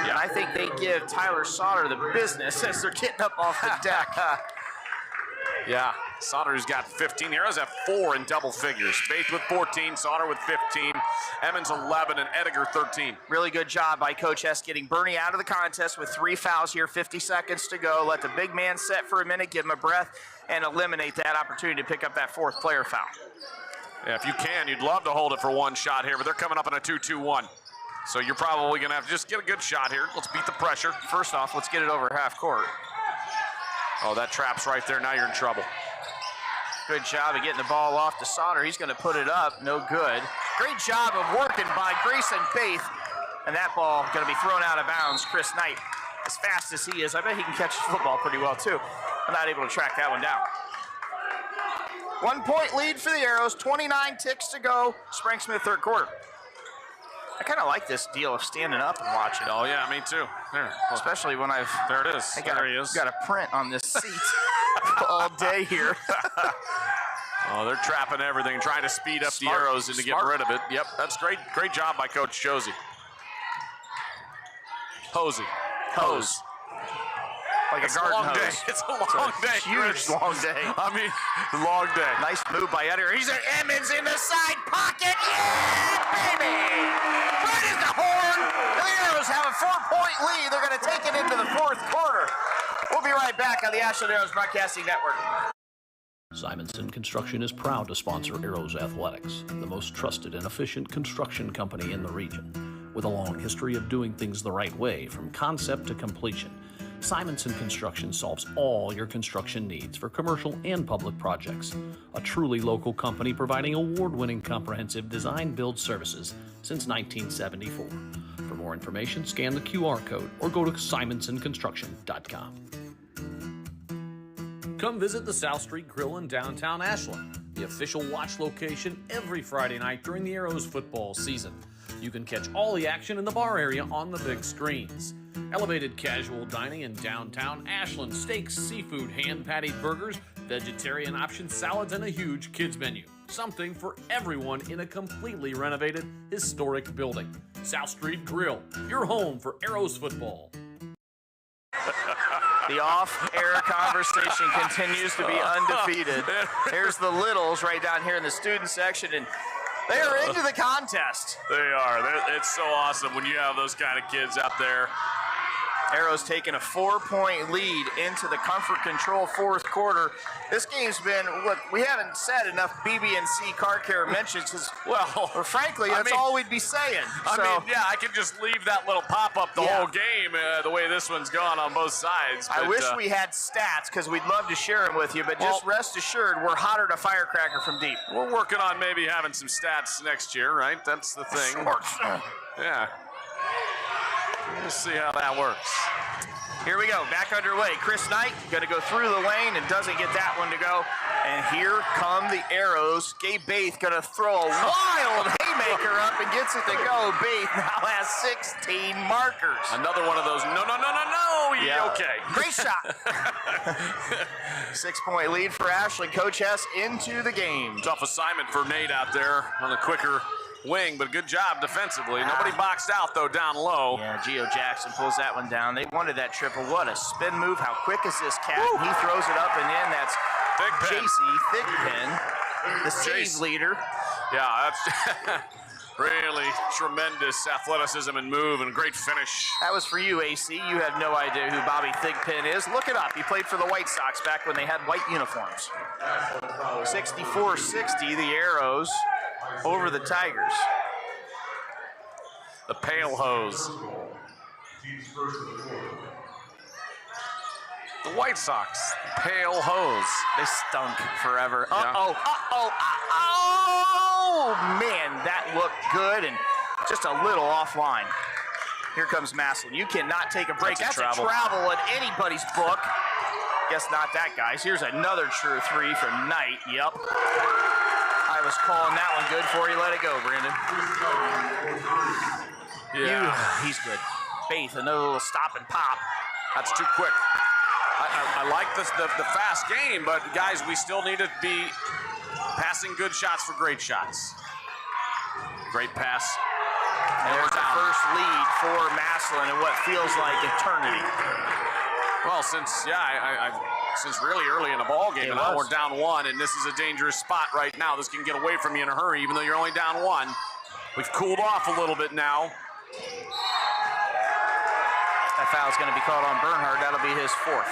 And I think they give Tyler Sauter the business as they're getting up off the deck. Yeah, Sauter's got 15. Arrows have 4 in double figures. Baith with 14, Sauter with 15, Emmons 11, and Ediger 13. Really good job by Coach Hess getting Bernie out of the contest with 3 fouls here, 50 seconds to go. Let the big man set for a minute, give him a breath, and eliminate that opportunity to pick up that 4th player foul. Yeah, if you can, you'd love to hold it for 1 shot here, but they're coming up in a 2-2-1. So you're probably going to have to just get a good shot here. Let's beat the pressure. First off, let's get it over half court. Oh, that trap's right there. Now you're in trouble. Good job of getting the ball off to Sauter. He's going to put it up. No good. Great job of working by Grayson Baith. And that ball going to be thrown out of bounds. Chris Knight As fast as he is, I bet he can catch the football pretty well too. I'm not able to track that one down. 1 point lead for the Arrows, 29 ticks to go. Spring-Smith third quarter. I kind of like this deal of standing up and watching. Oh, yeah, me too. There. Especially when I've There it is. got a print on this seat all day here. Oh, they're trapping everything, trying to speed up the Arrows and to get rid of it. Yep, that's great. Great job by Coach Josie. Hose. Like it's a garden long day. hose. It's a long day. Huge long day. I mean, long day. Nice move by Etter. He's at Emmons in the side pocket. Yeah, baby! Right as the horn. The Arrows have a 4-point lead. They're going to take it into the fourth quarter. We'll be right back on the Ashland Arrows Broadcasting Network. Simonson Construction is proud to sponsor Arrows Athletics, the most trusted and efficient construction company in the region. With a long history of doing things the right way from concept to completion, Simonson Construction solves all your construction needs for commercial and public projects. A truly local company providing award-winning comprehensive design-build services since 1974. For more information, scan the QR code or go to simonsonconstruction.com. Come visit the South Street Grill in downtown Ashland, the official watch location every Friday night during the Arrows football season. You can catch all the action in the bar area on the big screens. Elevated casual dining in downtown Ashland, steaks, seafood, hand-patted burgers, vegetarian options, salads, and a huge kids menu. Something for everyone in a completely renovated, historic building. South Street Grill, your home for Arrows football. The off-air conversation continues to be undefeated. Here's the Littles right down here in the student section, and they are into the contest. They are. It's so awesome when you have those kind of kids out there. Arrows taking a 4-point lead into the comfort control fourth quarter. This game's been, look, we haven't said enough BB&C car care mentions because, well, frankly, that's all we'd be saying. I could just leave that little pop-up the whole game the way this one's gone on both sides. I wish we had stats because we'd love to share them with you, but just rest assured we're hotter than a firecracker from deep. We're working on maybe having some stats next year, right? That's the thing. Yeah. We'll see how that works. Here we go, back underway. Chris Knight going to go through the lane and doesn't get that one to go. And here come the Arrows. Gabe Baith going to throw a wild haymaker up and gets it to go. Baith now has 16 markers. Another one of those, no. Yeah. Okay. Great shot. 6-point lead for Ashland. Coach Hess into the game. Tough assignment for Nate out there on the quicker wing, but good job defensively. Nobody boxed out, though, down low. Yeah, Gio Jackson pulls that one down. They wanted that triple. What a spin move. How quick is this cat? He throws it up and in. That's JC Thigpen, the save leader. Yeah, that's really tremendous athleticism and move and great finish. That was for you, AC. You have no idea who Bobby Thigpen is. Look it up. He played for the White Sox back when they had white uniforms. 64-60, the Arrows over the Tigers. The Pale Hose. The White Sox, Pale Hose. They stunk forever. Yeah. Oh, man, that looked good and just a little offline. Here comes Massillon. You cannot take a break. That's a travel in anybody's book. Guess not that, guys. Here's another true three from Knight. Yep. I was calling that one good for you. Let it go, Brandon. Yeah. He's good. Baith, another little stop and pop. That's too quick. I like the fast game, but guys, we still need to be passing good shots for great shots. Great pass. And there's the first lead for Massillon in what feels like eternity. Well, since really early in the ball game, and now we're down one, and this is a dangerous spot right now. This can get away from you in a hurry, even though you're only down one. We've cooled off a little bit now. That foul's going to be called on Bernhard. That'll be his fourth.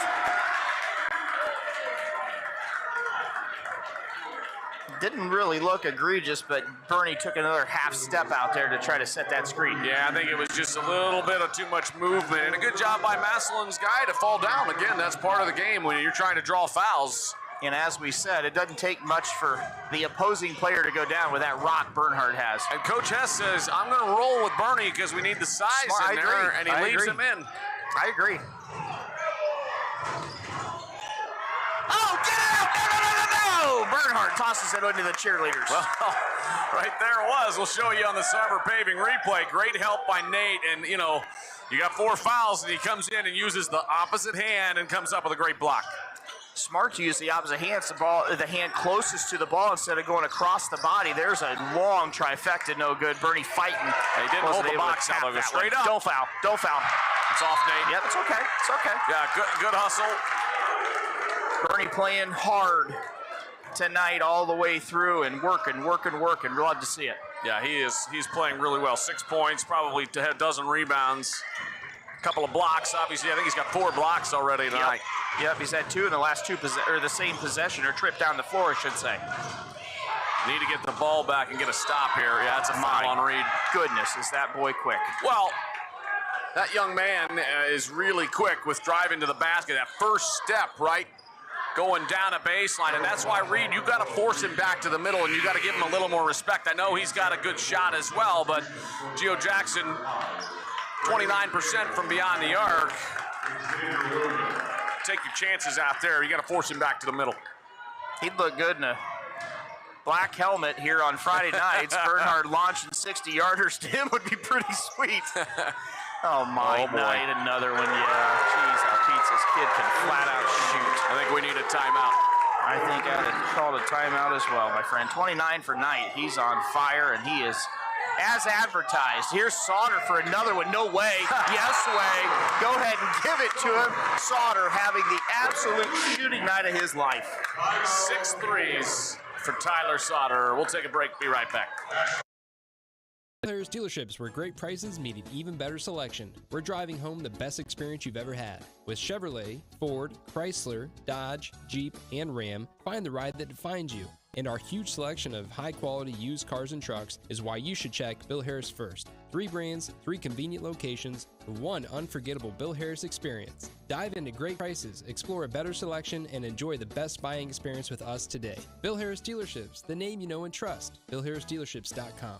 Didn't really look egregious, but Bernie took another half step out there to try to set that screen. Yeah, I think it was just a little bit of too much movement, and a good job by Massillon's guy to fall down. Again, that's part of the game when you're trying to draw fouls. And as we said, it doesn't take much for the opposing player to go down with that rock Bernhard has. And Coach Hess says, I'm going to roll with Bernie because we need the size in there, and he leaves him in. I agree. Oh, get it out! No! Bernhardt tosses it into the cheerleaders. Well, right there it was. We'll show you on the Sarver Paving replay. Great help by Nate. And, you know, you got 4 fouls, and he comes in and uses the opposite hand and comes up with a great block. Smart to use the opposite hand, the hand closest to the ball instead of going across the body. There's a long trifecta, no good. Bernie fighting. They didn't hold the box out of it. Straight up. Don't foul. Don't foul. It's off, Nate. Yep, it's okay. It's okay. Yeah, good hustle. Bernie playing hard tonight all the way through and working. Love to see it. Yeah, he's playing really well. 6 points, probably a dozen rebounds, a couple of blocks. Obviously, I think he's got 4 blocks already tonight. Yep, he's had 2 in the last 2 or the same possession or trip down the floor, I should say. Need to get the ball back and get a stop here. Yeah, that's a foul on Reed. Goodness, is that boy quick. Well, that young man is really quick with driving to the basket. That first step, right? Going down a baseline, and that's why, Reed, you got to force him back to the middle, and you got to give him a little more respect. I know he's got a good shot as well, but Geo Jackson, 29% from beyond the arc. Take your chances out there. You got to force him back to the middle. He'd look good in a black helmet here on Friday nights. Bernhard launching 60-yarders to him would be pretty sweet. Oh, my night, another one. Yeah, jeez, how Pete, this kid can flat out shoot. I think we need a timeout. I think I'd have called a timeout as well, my friend. 29 for Knight. He's on fire, and he is as advertised. Here's Sauter for another one. No way. Yes way. Go ahead and give it to him. Sauter having the absolute shooting night of his life. 6 threes for Tyler Sauter. We'll take a break. Be right back. Bill Harris Dealerships, where great prices meet an even better selection. We're driving home the best experience you've ever had. With Chevrolet, Ford, Chrysler, Dodge, Jeep, and Ram, find the ride that defines you. And our huge selection of high-quality used cars and trucks is why you should check Bill Harris first. 3 brands, 3 convenient locations, 1 unforgettable Bill Harris experience. Dive into great prices, explore a better selection, and enjoy the best buying experience with us today. Bill Harris Dealerships, the name you know and trust. BillHarrisDealerships.com.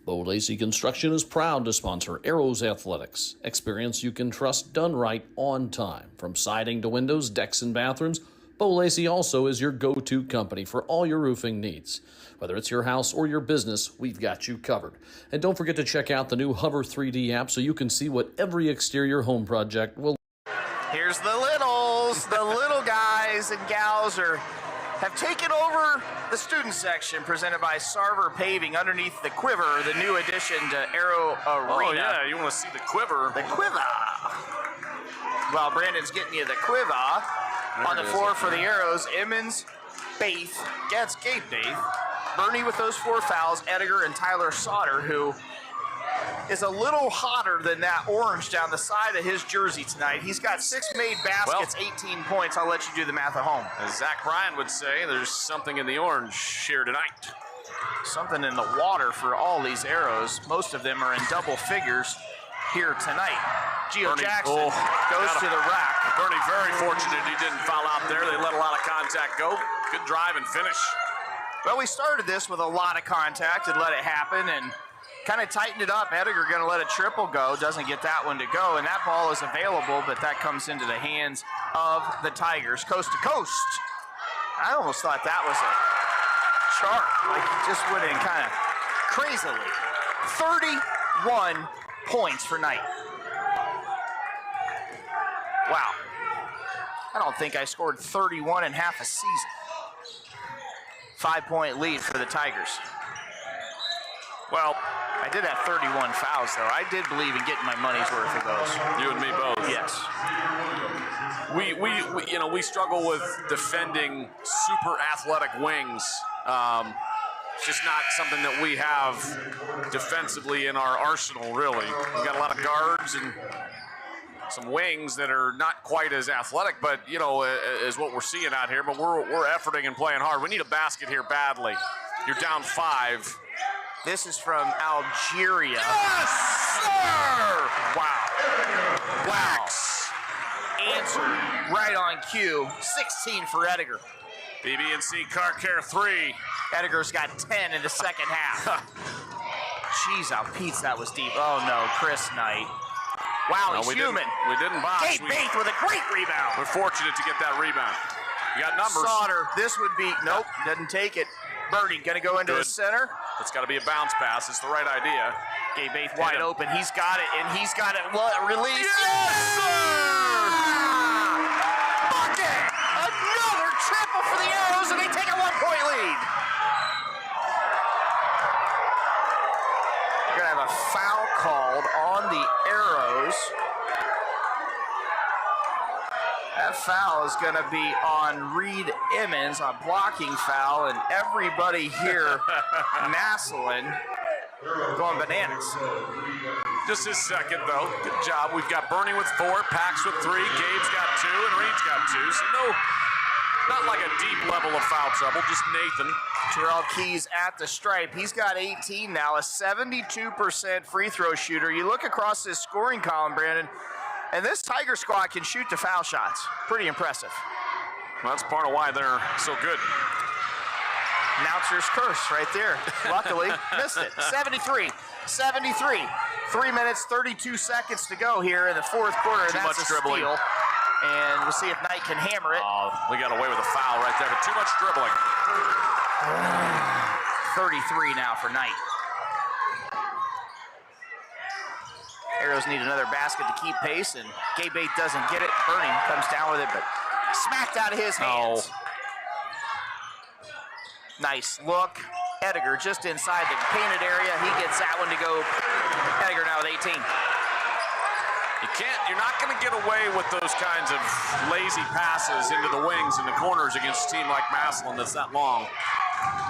Bo Lacey Construction is proud to sponsor Arrows Athletics. Experience you can trust done right on time. From siding to windows, decks, and bathrooms, Bo Lacey also is your go-to company for all your roofing needs. Whether it's your house or your business, we've got you covered. And don't forget to check out the new Hover 3D app so you can see what every exterior home project will. Here's the littles. The little guys and gals have taken over the student section presented by Sarver Paving underneath the Quiver, the new addition to Arrow Arena. Oh, yeah, you want to see the Quiver. The Quiver. While Brandon's getting you the Quiver on the floor for the Arrows, Emmons, Baith, gets Gabe Baith, Bernie with those 4 fouls, Ediger and Tyler Sauter, who is a little hotter than that orange down the side of his jersey tonight. He's got 6 made baskets, 18 points. I'll let you do the math at home. As Zach Bryan would say, there's something in the orange here tonight. Something in the water for all these Arrows. Most of them are in double figures here tonight. Geo Jackson goes to the rack. Bernie very fortunate he didn't foul out there. They let a lot of contact go. Good drive and finish. Well, we started this with a lot of contact and let it happen and kind of tightened it up. Ediger going to let a triple go. Doesn't get that one to go, and that ball is available, but that comes into the hands of the Tigers. Coast to coast. I almost thought that was a chart. Like he just went in kind of crazily. 31 points for Knight. Wow. I don't think I scored 31 in half a season. 5-point lead for the Tigers. Well, I did have 31 fouls, though. I did believe in getting my money's worth of those. You and me both. Yes. We struggle with defending super athletic wings. It's just not something that we have defensively in our arsenal, really. We've got a lot of guards and some wings that are not quite as athletic, but, is what we're seeing out here. But we're efforting and playing hard. We need a basket here badly. You're down 5. This is from Algeria. Yes, sir! Wow. Answer right on cue. 16 for Ediger. BB&C Car Care 3. Ediger's got 10 in the second half. Jeez, how Pete's that was deep. Oh, no, Chris Knight. Wow, No, he's we human. We didn't box. Gabe Bates with a great rebound. We're fortunate to get that rebound. You got numbers. Sauter, this would be, nope, doesn't take it. Birdie gonna go into the center. It's got to be a bounce pass. It's the right idea. Gabe Bates wide open. He's got it, and he's got it released. Yes, sir! Bucket! Another triple for the Arrows, and they take a 1-point lead. We're gonna have a foul called on the Arrows. That foul is going to be on Reed Emmons, a blocking foul, and everybody here, Massillon, going bananas. Just his second, though. Good job. We've got Bernie with 4, Pax with 3, Gabe's got 2, and Reed's got 2. So not like a deep level of foul trouble, just Nathan. Terrell Keys at the stripe. He's got 18 now, a 72% free throw shooter. You look across this scoring column, Brandon, and this Tiger squad can shoot the foul shots. Pretty impressive. Well, that's part of why they're so good. Announcer's curse right there. Luckily, missed it. 73. 3 minutes, 32 seconds to go here in the fourth quarter. Too That's much a dribbling. steal. And we'll see if Knight can hammer it. Oh, we got away with a foul right there, but too much dribbling. 33 now for Knight. Arrows need another basket to keep pace, and Gabe Bates doesn't get it. Burning comes down with it, but smacked out of his hands. Oh. Nice look. Ediger just inside the painted area. He gets that one to go. Ediger now with 18. You're not going to get away with those kinds of lazy passes into the wings and the corners against a team like Massillon that's that long.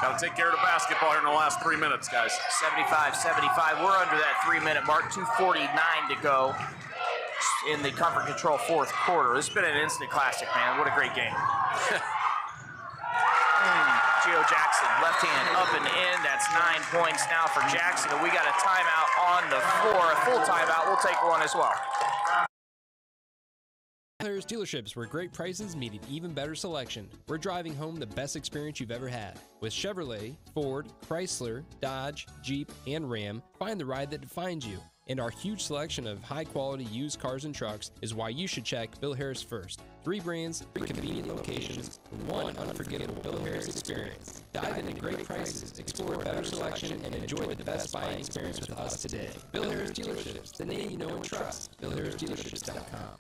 Got to take care of the basketball here in the last 3 minutes, guys. 75-75. We're under that 3-minute mark. 2:49 to go in the Comfort Control fourth quarter. This has been an instant classic, man. What a great game. Gio Jackson, left hand up and in. That's 9 points now for Jackson. And we got a timeout on the floor. A full timeout. We'll take one as well. Bill dealerships where great prices meet an even better selection. We're driving home the best experience you've ever had. With Chevrolet, Ford, Chrysler, Dodge, Jeep, and Ram, find the ride that defines you. And our huge selection of high-quality used cars and trucks is why you should check Bill Harris first. 3 brands, 3 convenient locations, 1 unforgettable Bill Harris experience. Dive into great prices, explore a better selection, and enjoy the best buying experience with us today. Bill Harris Dealerships, the name you know and trust. BillHarrisDealerships.com.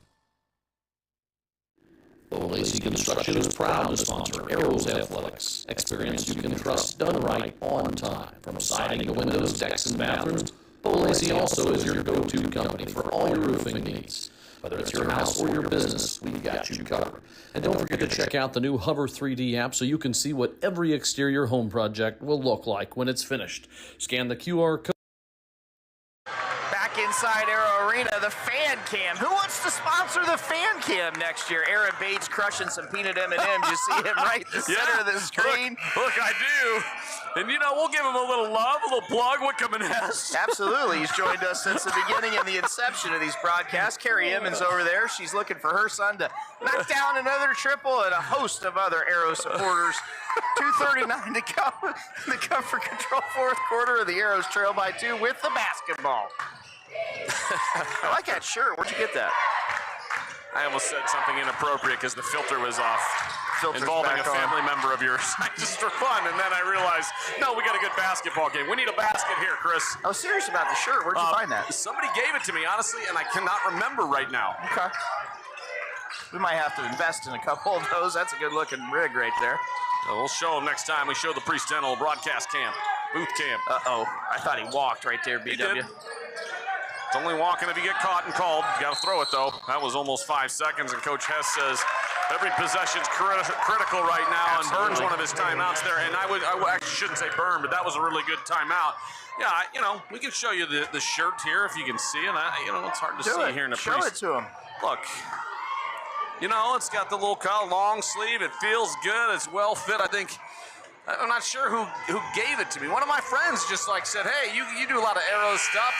Lacey Construction is proud to sponsor Arrows Athletics. Experience you can trust done right on time. From siding to windows, decks, and bathrooms, Lacey also is your go-to company for all your roofing needs. Whether it's your house or your business, we've got you covered. And don't forget to check out the new Hover 3D app so you can see what every exterior home project will look like when it's finished. Scan the QR code. Back inside Arrow Arena, the fan cam. Who wants to sponsor the fan cam next year? Aaron Bates crushing some peanut M&Ms. You see him right in the center of the screen. Look, I do. And, we'll give him a little love, a little plug. What coming next? Absolutely. He's joined us since the beginning and the inception of these broadcasts. Carrie Emmons over there. She's looking for her son to knock down another triple, and a host of other Arrow supporters. 2:39 to go in the Comfort Control fourth quarter. The Arrows trail by 2 with the basketball. I like that shirt. Where'd you get that? I almost said something inappropriate because the filter was off. Filter's involving a back on. family member of yours. Just for fun, and then I realized, no, we got a good basketball game. We need a basket here, Chris. I was serious about the shirt. Where'd you find that? Somebody gave it to me, honestly, and I cannot remember right now. Okay. We might have to invest in a couple of those. That's a good-looking rig right there. So we'll show them next time we show the Priest Dental broadcast cam, booth cam. Uh-oh. I thought he walked right there, BW. He did. It's only walking if you get caught and called. You got to throw it, though. That was almost 5 seconds, and Coach Hess says every possession's critical right now. Absolutely. And burns one of his timeouts there. And I actually shouldn't say burn, but that was a really good timeout. Yeah, we can show you the shirt here if you can see it. It's hard to see here in the Show it to him. Look, it's got the little long sleeve. It feels good. It's well fit. I think. I'm not sure who gave it to me. One of my friends just said, "Hey, you do a lot of Arrow stuff.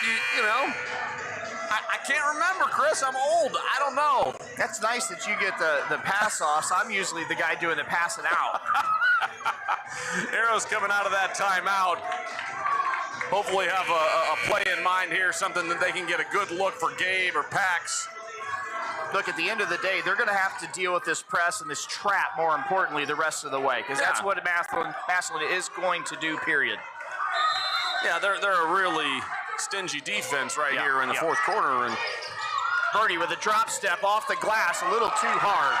I can't remember, Chris. I'm old. I don't know." That's nice that you get the pass-offs. I'm usually the guy doing the passing out. Arrow's coming out of that timeout. hopefully have a play in mind here, something that they can get a good look for Gabe or Pax. Look, at the end of the day, they're going to have to deal with this press and this trap, more importantly, the rest of the way, because that's what Massillon is going to do, period. Yeah, they're a really stingy defense right here in the fourth quarter. And Birdie with a drop step off the glass, a little too hard.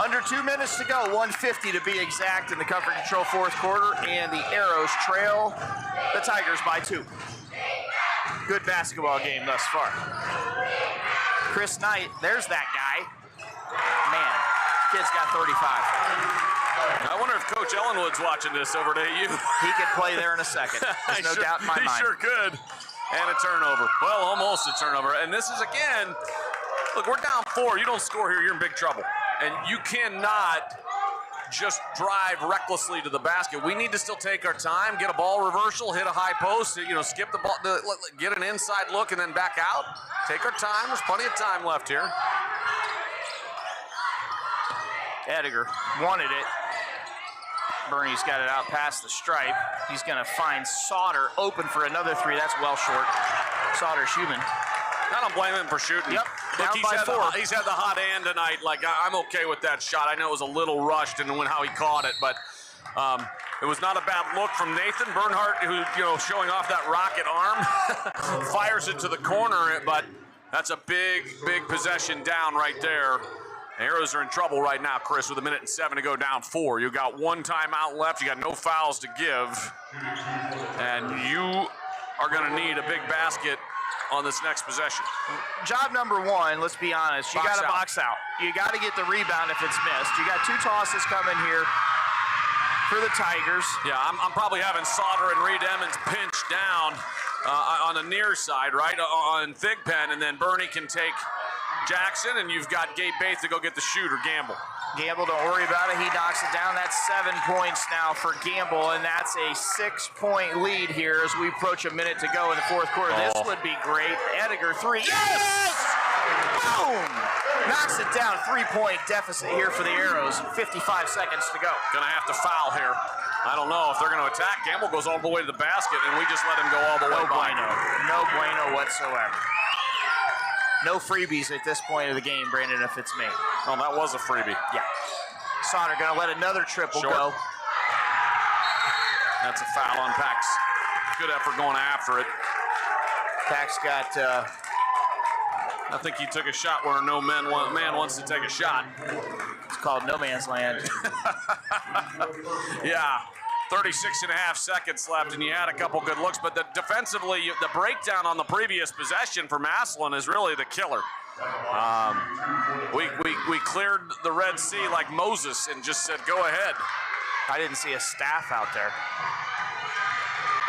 Under 2 minutes to go, 1:50 to be exact in the Comfort Control fourth quarter, and the Arrows trail the Tigers by 2. Good basketball game thus far. Chris Knight, there's that guy. Man, kid's got 35. I wonder if Coach Ellenwood's watching this over at AU. He could play there in a second. There's no doubt in my mind. He sure could. And a turnover. Well, almost a turnover. And this is, again, look, we're down 4. You don't score here, you're in big trouble. And you cannot just drive recklessly to the basket. We need to still take our time, get a ball reversal, hit a high post, skip the ball, get an inside look, and then back out. Take our time. There's plenty of time left here. Ediger wanted it. Bernie's got it out past the stripe. He's going to find Sauter open for another 3. That's well short. Sauter's human. I don't blame him for shooting. Yep, look, down by 4. He's had the hot hand tonight. Like, I'm okay with that shot. I know it was a little rushed and how he caught it, but it was not a bad look from Nathan Bernhardt, who, showing off that rocket arm, fires it to the corner, but that's a big, big possession down right there. Arrows are in trouble right now, Chris, with 1:07 to go, down 4. You got 1 timeout left. You got no fouls to give, and you are going to need a big basket on this next possession. Job number 1, let's be honest, you got to box out. You got to get the rebound if it's missed. You got 2 tosses coming here for the Tigers. Yeah, I'm probably having Sauter and Reed Emmons pinch down on the near side, right, on Thigpen, and then Bernie can take Jackson, and you've got Gabe Bates to go get the shooter, Gamble. Gamble, don't worry about it. He knocks it down. That's 7 points now for Gamble, and that's a 6-point lead here as we approach a minute to go in the fourth quarter. This would be great. Ediger 3. Yes! Boom! Knocks it down. 3-point deficit here for the Arrows. 55 seconds to go. Gonna have to foul here. I don't know if they're gonna attack. Gamble goes all the way to the basket, and we just let him go all the way by. No bueno whatsoever. No freebies at this point of the game, Brandon, if it's me. Oh, that was a freebie. Yeah. Sauter gonna let another triple go. That's a foul on Pax. Good effort going after it. Pax got, I think he took a shot where no man wants to take a shot. It's called no man's land. Yeah. 36.5 seconds left, and you had a couple good looks, but defensively, the breakdown on the previous possession for Massillon is really the killer. We cleared the Red Sea like Moses and just said, go ahead. I didn't see a staff out there.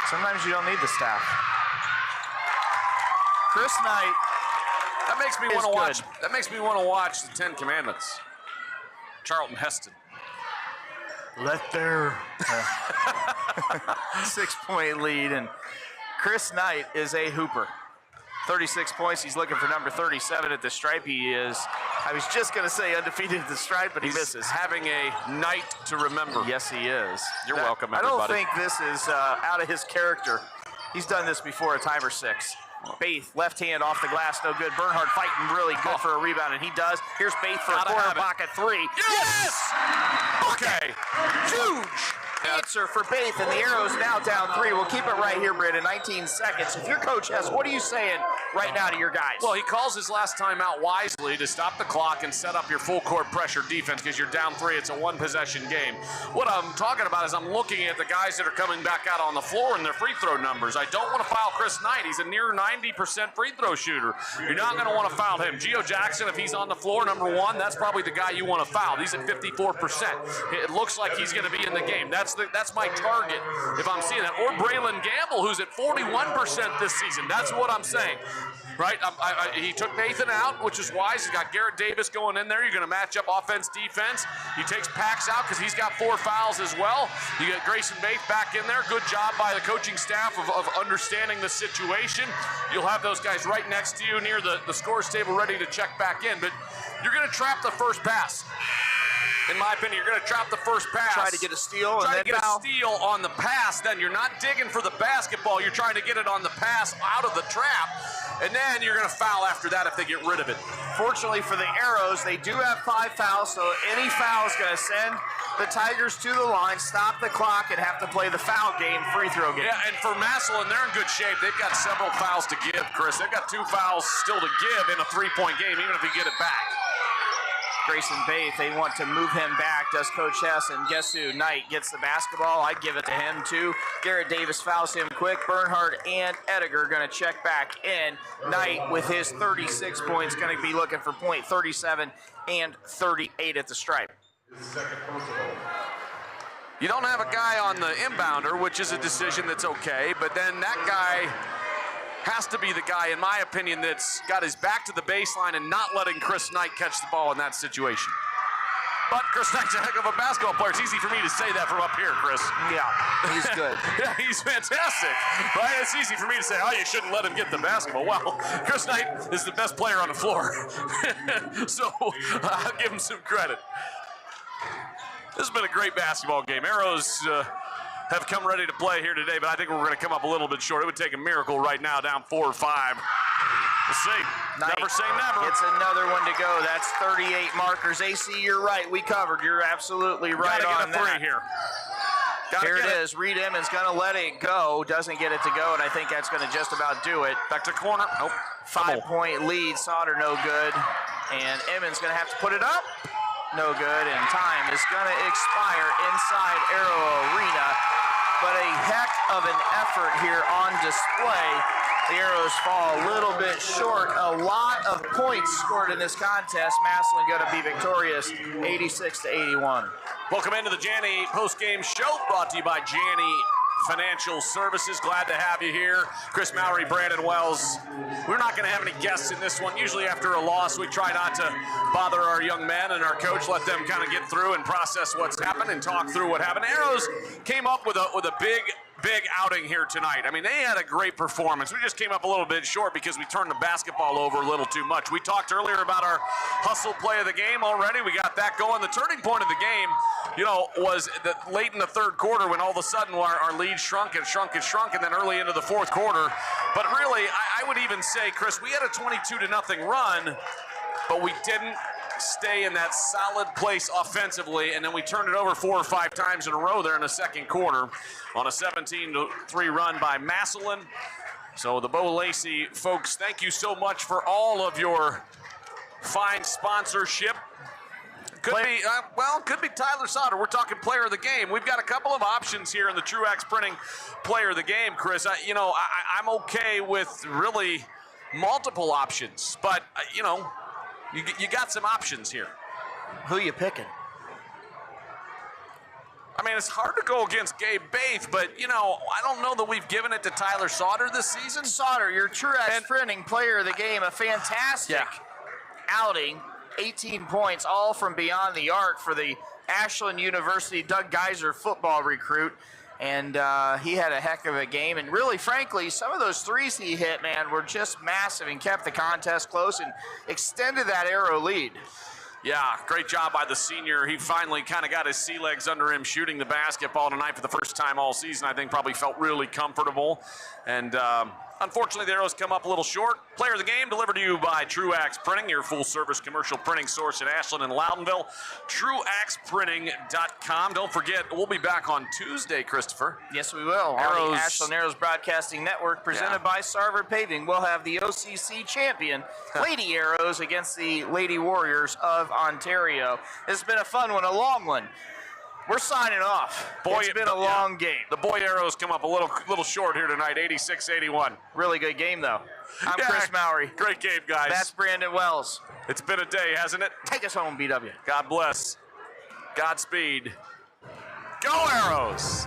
Sometimes you don't need the staff. Chris Knight. That makes me want to watch. That makes me want to watch the 10 Commandments. Charlton Heston. Let there 6-point lead, and Chris Knight is a hooper. 36 points. He's looking for number 37 at the stripe. He is, I was just going to say undefeated at the stripe, but he misses. Having a night to remember. Yes, he is. You're welcome, everybody. I don't think this is out of his character. He's done this before, a time or 6. Baith, left hand off the glass, no good. Bernhardt fighting really good for a rebound, and he does. Here's Baith for a corner pocket 3. Yes! Okay. Huge answer for Baith, and the Arrows now down 3. We'll keep it right here, Brandon. 19 seconds. If you're Coach Hess, what are you saying right now to your guys? Well, he calls his last time out wisely to stop the clock and set up your full court pressure defense because you're down 3. It's a 1-possession game. What I'm talking about is I'm looking at the guys that are coming back out on the floor and their free throw numbers. I don't want to foul Chris Knight. He's a near 90% free throw shooter. You're not going to want to foul him. Geo Jackson, if he's on the floor, number 1, that's probably the guy you want to foul. He's at 54%. It looks like he's going to be in the game. That's my target if I'm seeing that. Or Braylon Gamble, who's at 41% this season. That's what I'm saying. Right? He took Nathan out, which is wise. He's got Garrett Davis going in there. You're going to match up offense, defense. He takes Pax out because he's got 4 fouls as well. You get Grayson Baith back in there. Good job by the coaching staff of understanding the situation. You'll have those guys right next to you near the scores table ready to check back in. But you're going to trap the first pass. in my opinion. You're going to trap the first pass. Try to get a steal Try and to then get foul. a steal on the pass. Then you're not digging for the basketball. You're trying to get it on the pass out of the trap. And then you're going to foul after that if they get rid of it. Fortunately for the Arrows, they do have 5 fouls, so any foul is going to send the Tigers to the line, stop the clock, and have to play the foul game, free throw game. Yeah, and for Massillon, they're in good shape. They've got several fouls to give, Chris. They've got 2 fouls still to give in a 3-point game, even if you get it back. Grayson Baith, they want to move him back, does Coach Hess, and guess who? Knight gets the basketball. I'd give it to him, too. Garrett Davis fouls him quick. Bernhardt and Ediger going to check back in. Knight, with his 36 points, going to be looking for point 37 and 38 at the stripe. You don't have a guy on the inbounder, which is a decision that's okay, but then that guy has to be the guy, in my opinion, that's got his back to the baseline and not letting Chris Knight catch the ball in that situation. But Chris Knight's a heck of a basketball player. It's easy for me to say that from up here, Chris. Yeah, he's good. Yeah, he's fantastic, right? It's easy for me to say, oh, you shouldn't let him get the basketball. Well, Chris Knight is the best player on the floor. So I'll give him some credit. This has been a great basketball game. Arrows have come ready to play here today, but I think we're going to come up a little bit short. It would take a miracle right now, down 4 or 5. We'll see. Knight Never say never. It's another one to go. That's 38 markers. AC, you're right. We covered. You're absolutely right Gotta on get a 3 that. here. Here it is. Reed Emmons going to let it go. Doesn't get it to go, and I think that's going to just about do it. Back to corner. Nope. 5-point lead. Sauter no good. And Emmons going to have to put it up. No good. And time is going to expire inside Arrow Arena. But a heck of an effort here on display. The Arrows fall a little bit short. A lot of points scored in this contest. Massillon going to be victorious, 86-81. Welcome into the Janney postgame show, brought to you by Janney Financial Services. Glad to have you here. Chris Mowry, Brandon Wells. We're not going to have any guests in this one. Usually after a loss, we try not to bother our young men and our coach, let them kind of get through and process what's happened and talk through what happened. Arrows came up with a big outing here tonight. I mean, they had a great performance. We just came up a little bit short because we turned the basketball over a little too much. We talked earlier about our hustle play of the game already. We got that going. The turning point of the game, was late in the third quarter when all of a sudden our lead shrunk, and then early into the fourth quarter. But really, I would even say, Chris, we had a 22-0 run, but we didn't stay in that solid place offensively, and then we turned it over 4 or 5 times in a row there in the second quarter on a 17-3 run by Massillon. So the Bo Lacey folks, thank you so much for all of your fine sponsorship. Could be Tyler Sauter. We're talking player of the game. We've got a couple of options here in the Truax Printing player of the game, Chris. I'm okay with really multiple options, but you got some options here. Who you picking? I mean, it's hard to go against Gabe Baith, but, I don't know that we've given it to Tyler Sauter this season. Sauter, your Truax Printing player of the game, a fantastic outing. 18 points, all from beyond the arc for the Ashland University Doug Geiser football recruit. And he had a heck of a game. And really, frankly, some of those threes he hit, man, were just massive and kept the contest close and extended that Arrow lead. Yeah, great job by the senior. He finally kind of got his sea legs under him shooting the basketball tonight for the first time all season. I think probably felt really comfortable. And unfortunately, the Arrows come up a little short. Player of the game delivered to you by Truax Printing, your full-service commercial printing source in Ashland and Loudonville. TruaxPrinting.com. Don't forget, we'll be back on Tuesday, Christopher. Yes, we will. On the Ashland Arrows Broadcasting Network, presented by Sarver Paving. We'll have the OCC champion, Lady Arrows, against the Lady Warriors of Ontario. It's been a fun one, a long one. We're signing off. It's been a long game. The boy Arrows come up a little short here tonight, 86-81. Really good game, though. I'm Chris Mowry. Great game, guys. That's Brandon Wells. It's been a day, hasn't it? Take us home, BW. God bless. Godspeed. Go Arrows!